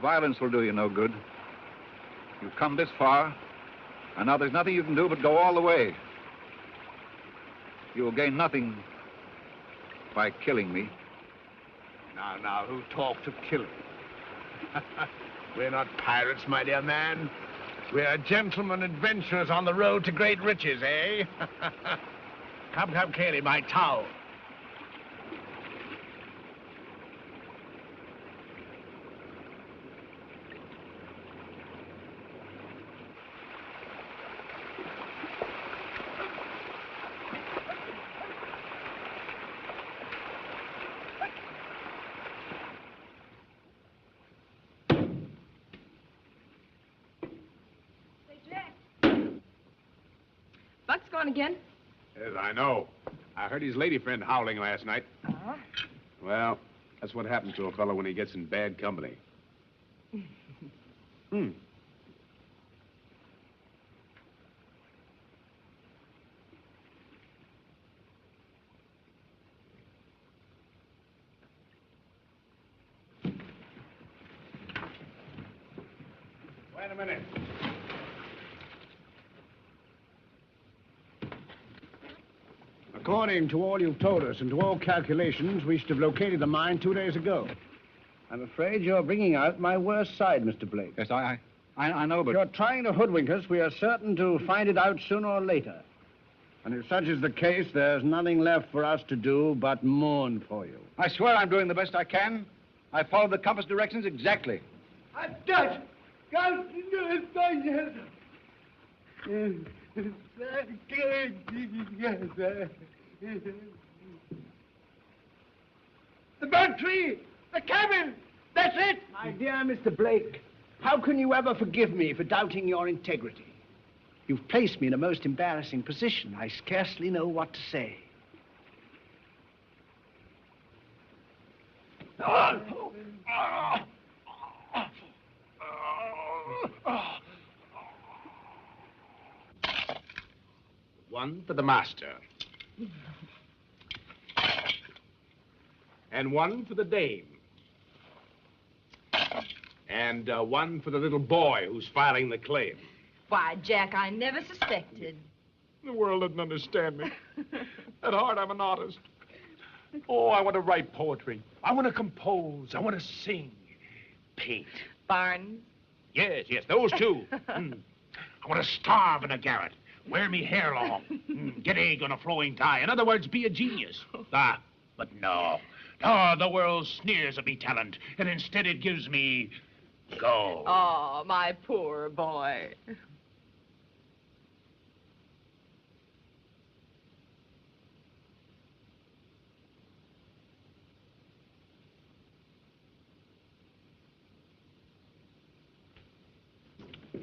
Violence will do you no good. You've come this far, and now there's nothing you can do but go all the way. You will gain nothing by killing me. Now, who talked of killing? We're not pirates, my dear man. We're gentlemen adventurers on the road to great riches, eh? Come, Cayley, my towel. Buck's gone again? Yes, I know. I heard his lady friend howling last night. Uh-huh. Well, that's what happens to a fellow when he gets in bad company. Hmm. Wait a minute. According to all you've told us and to all calculations, we should have located the mine 2 days ago. I'm afraid you're bringing out my worst side, Mr. Blake. Yes, I know, but... If you're trying to hoodwink us, we are certain to find it out sooner or later. And if such is the case, there's nothing left for us to do but mourn for you. I swear I'm doing the best I can. I followed the compass directions exactly. I'm Dutch. Go The burnt tree! The cabin! That's it! My dear Mr. Blake, how can you ever forgive me for doubting your integrity? You've placed me in a most embarrassing position. I scarcely know what to say. One for the master. And one for the dame. And one for the little boy who's filing the claim. Why, Jack, I never suspected. The world doesn't understand me. At heart, I'm an artist. Oh, I want to write poetry. I want to compose. I want to sing. Paint. Barnes? Yes, those two. I want to starve in a garret. Wear me hair long. Get egg on a flowing tie. In other words, be a genius. But no. No, the world sneers at me talent, and instead it gives me go. Oh, my poor boy.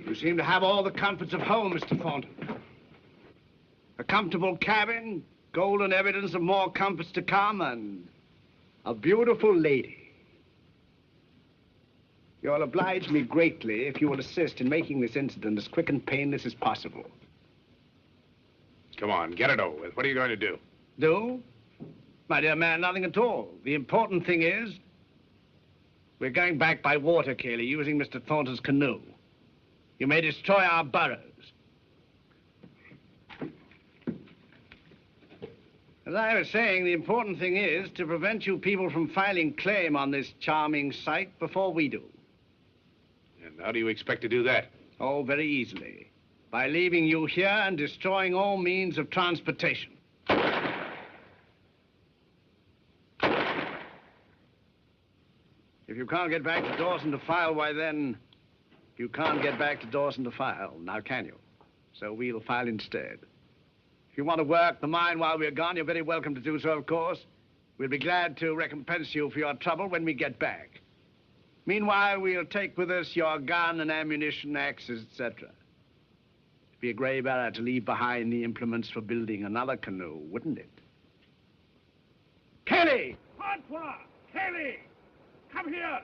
You seem to have all the comforts of home, Mr. Thornton. A comfortable cabin, golden evidence of more comforts to come, and a beautiful lady. You'll oblige me greatly if you will assist in making this incident as quick and painless as possible. Come on, get it over with. What are you going to do? Do? My dear man, nothing at all. The important thing is, we're going back by water, Cayley, using Mr. Thornton's canoe. You may destroy our burrows. As I was saying, the important thing is to prevent you people from filing claim on this charming site before we do. And how do you expect to do that? Oh, very easily. By leaving you here and destroying all means of transportation. If you can't get back to Dawson to file, why then, you can't get back to Dawson to file, now can you? So we'll file instead. If you want to work the mine while we're gone, you're very welcome to do so, of course. We'll be glad to recompense you for your trouble when we get back. Meanwhile, we'll take with us your gun and ammunition, axes, etc. It'd be a grave error to leave behind the implements for building another canoe, wouldn't it? Kelly! Francois! Kelly! Come here!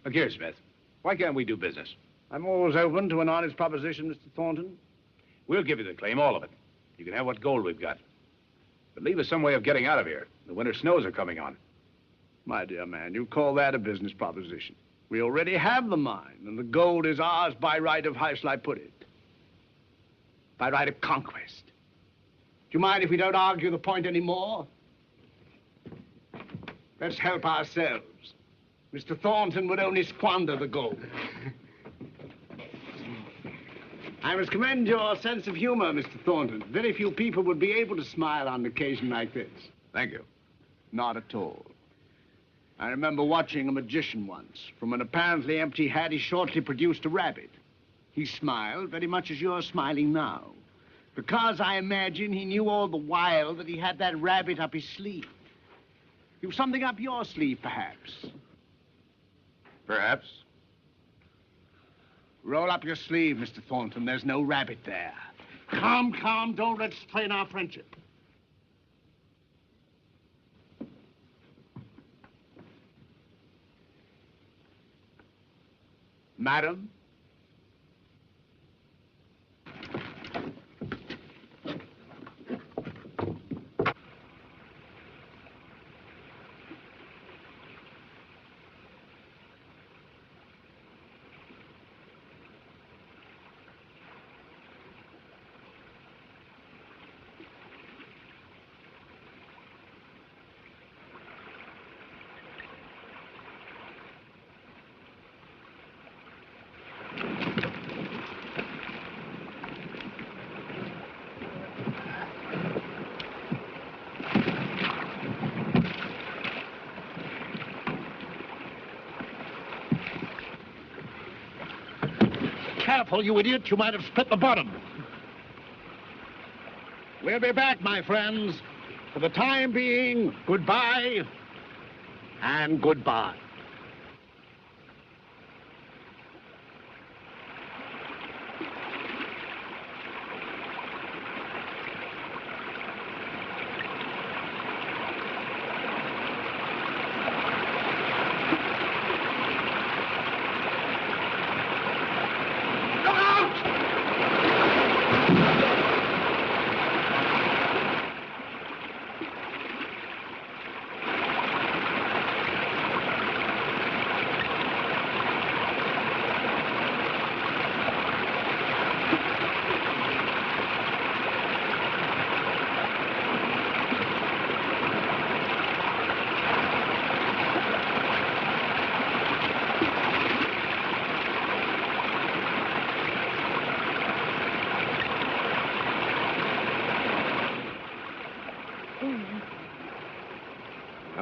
Look here, Smith. Why can't we do business? I'm always open to an honest proposition, Mr. Thornton. We'll give you the claim, all of it. You can have what gold we've got. But leave us some way of getting out of here. The winter snows are coming on. My dear man, you call that a business proposition. We already have the mine, and the gold is ours by right of, how shall I put it? By right of conquest. Do you mind if we don't argue the point anymore? Let's help ourselves. Mr. Thornton would only squander the gold. I must commend your sense of humor, Mr. Thornton. Very few people would be able to smile on an occasion like this. Thank you. Not at all. I remember watching a magician once. From an apparently empty hat, he shortly produced a rabbit. He smiled very much as you're smiling now. Because I imagine he knew all the while that he had that rabbit up his sleeve. You've something up your sleeve, perhaps. Perhaps. Roll up your sleeve, Mr. Thornton. There's no rabbit there. Calm, calm. Don't let's strain our friendship. Madam? Careful, you idiot. You might have split the bottom. We'll be back, my friends. For the time being, goodbye and goodbye.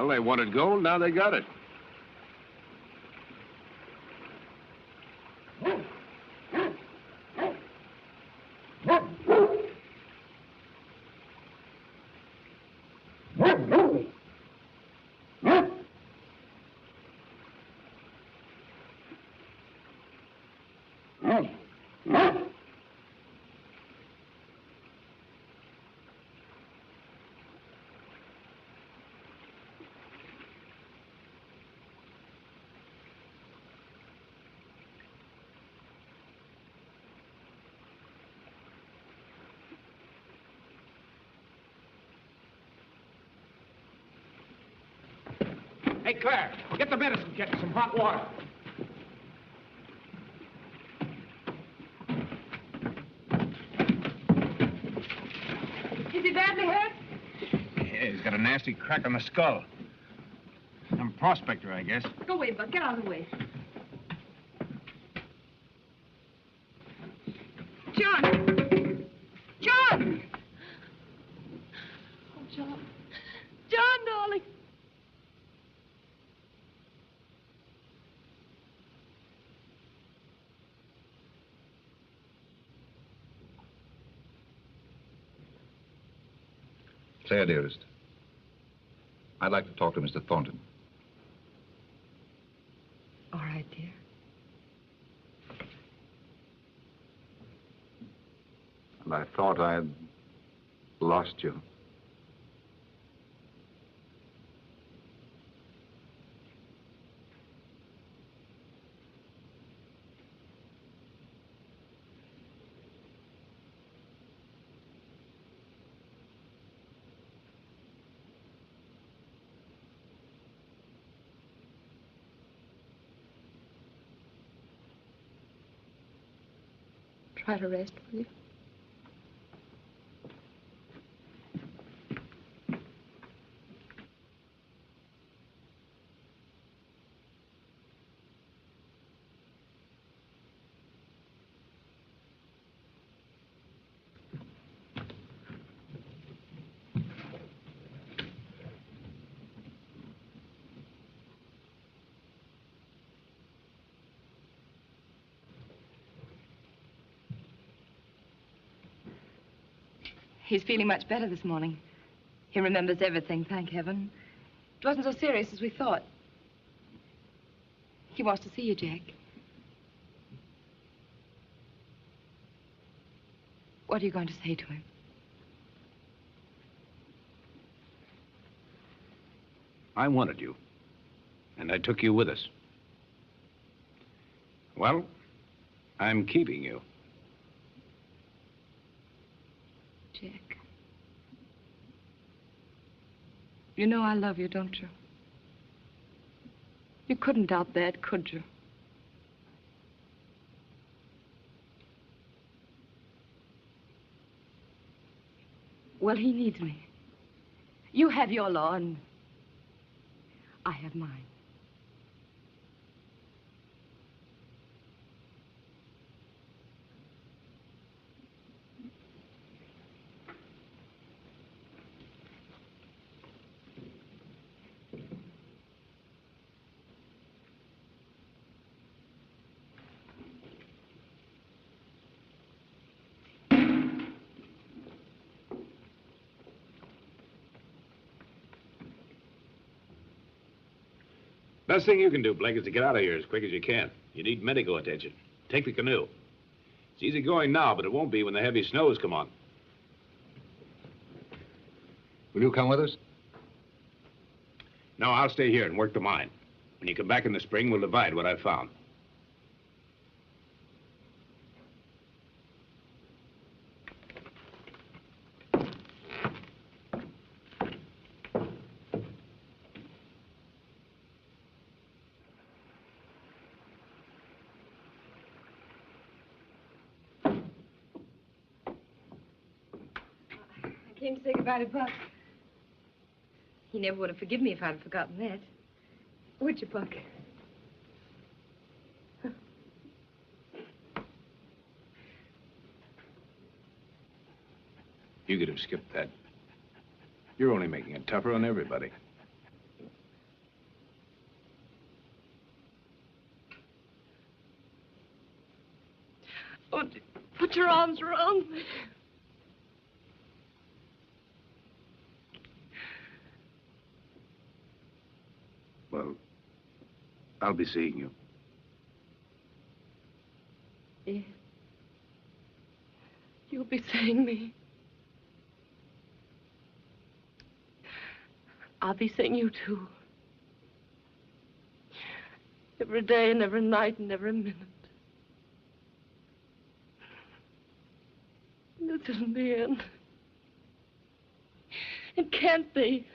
Well, they wanted gold, now they got it. Hey, Claire, get the medicine kit and some hot water. Is he badly hurt? Yeah, he's got a nasty crack on the skull. Some prospector, I guess. Go away, Buck. Get out of the way. John! John! Oh, John. John, darling. Say, dearest, I'd like to talk to Mr. Thornton. All right, dear. And I thought I had lost you. Try to rest, will you? He's feeling much better this morning. He remembers everything, thank heaven. It wasn't so serious as we thought. He wants to see you, Jack. What are you going to say to him? I wanted you, and I took you with us. Well, I'm keeping you. Jack. You know I love you, don't you? You couldn't doubt that, could you? Well, he needs me. You have your law, and I have mine. Best thing you can do, Blake, is to get out of here as quick as you can. You need medical attention. Take the canoe. It's easy going now, but it won't be when the heavy snows come on. Will you come with us? No, I'll stay here and work the mine. When you come back in the spring, we'll divide what I've found. I came to say goodbye to Buck. He never would have forgiven me if I'd forgotten that. Would you, Buck? You could have skipped that. You're only making it tougher on everybody. Oh, put your arms around me. Well, I'll be seeing you. Yeah. You'll be seeing me. I'll be seeing you, too. Every day and every night and every minute. This isn't the end. It can't be.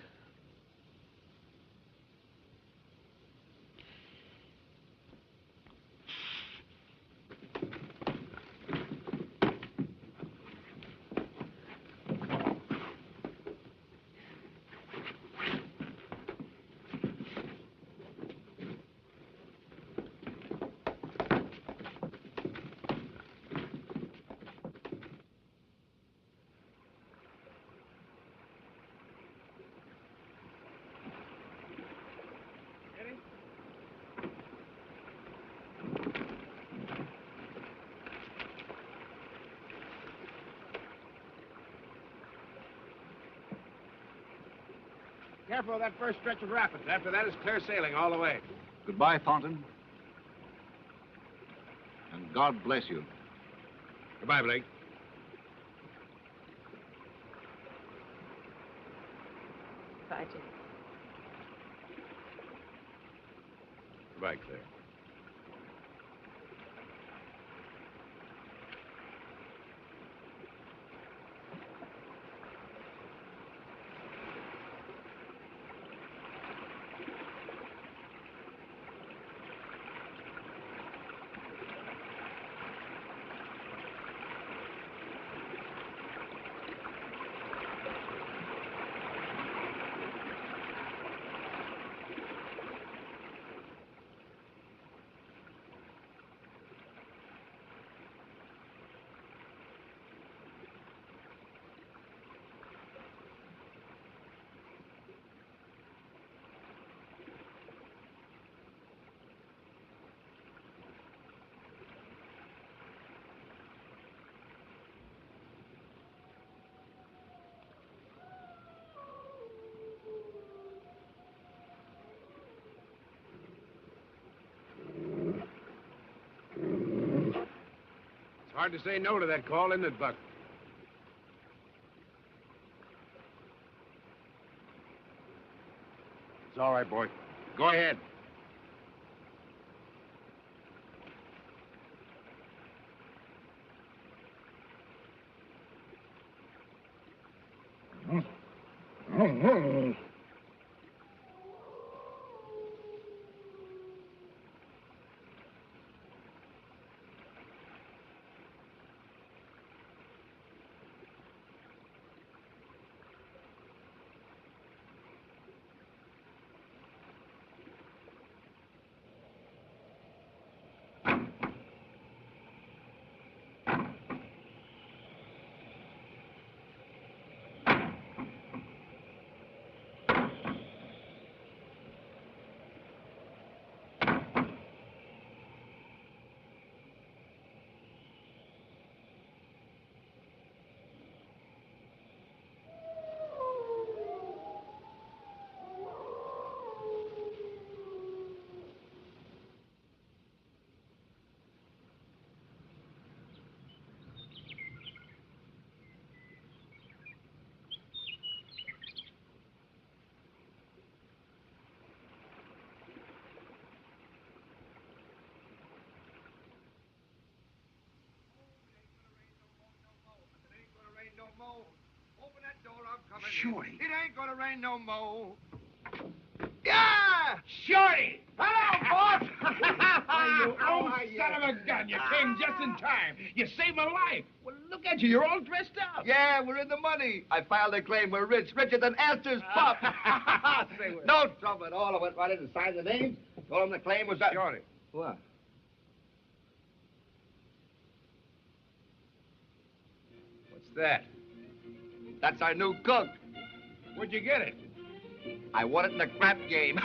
Careful of that first stretch of rapids. After that, it's clear sailing all the way. Goodbye, Thornton. And God bless you. Goodbye, Blake. Bye, Jim. Goodbye, Claire. It's hard to say no to that call, isn't it, Buck? It's all right, boy. Go ahead. Open that door, I'm coming. Shorty. It ain't gonna rain no more. Yeah! Shorty! Hello, boss! You old son of a gun. You came just in time. You saved my life. Well, look at you. You're all dressed up. Yeah, we're in the money. I filed a claim. We're rich. Richer than Astor's pup. No trouble at all. I went right in and signed the names. Told him the claim was... Shorty. What? What's that? That's our new cook. Where'd you get it? I won it in the crap game.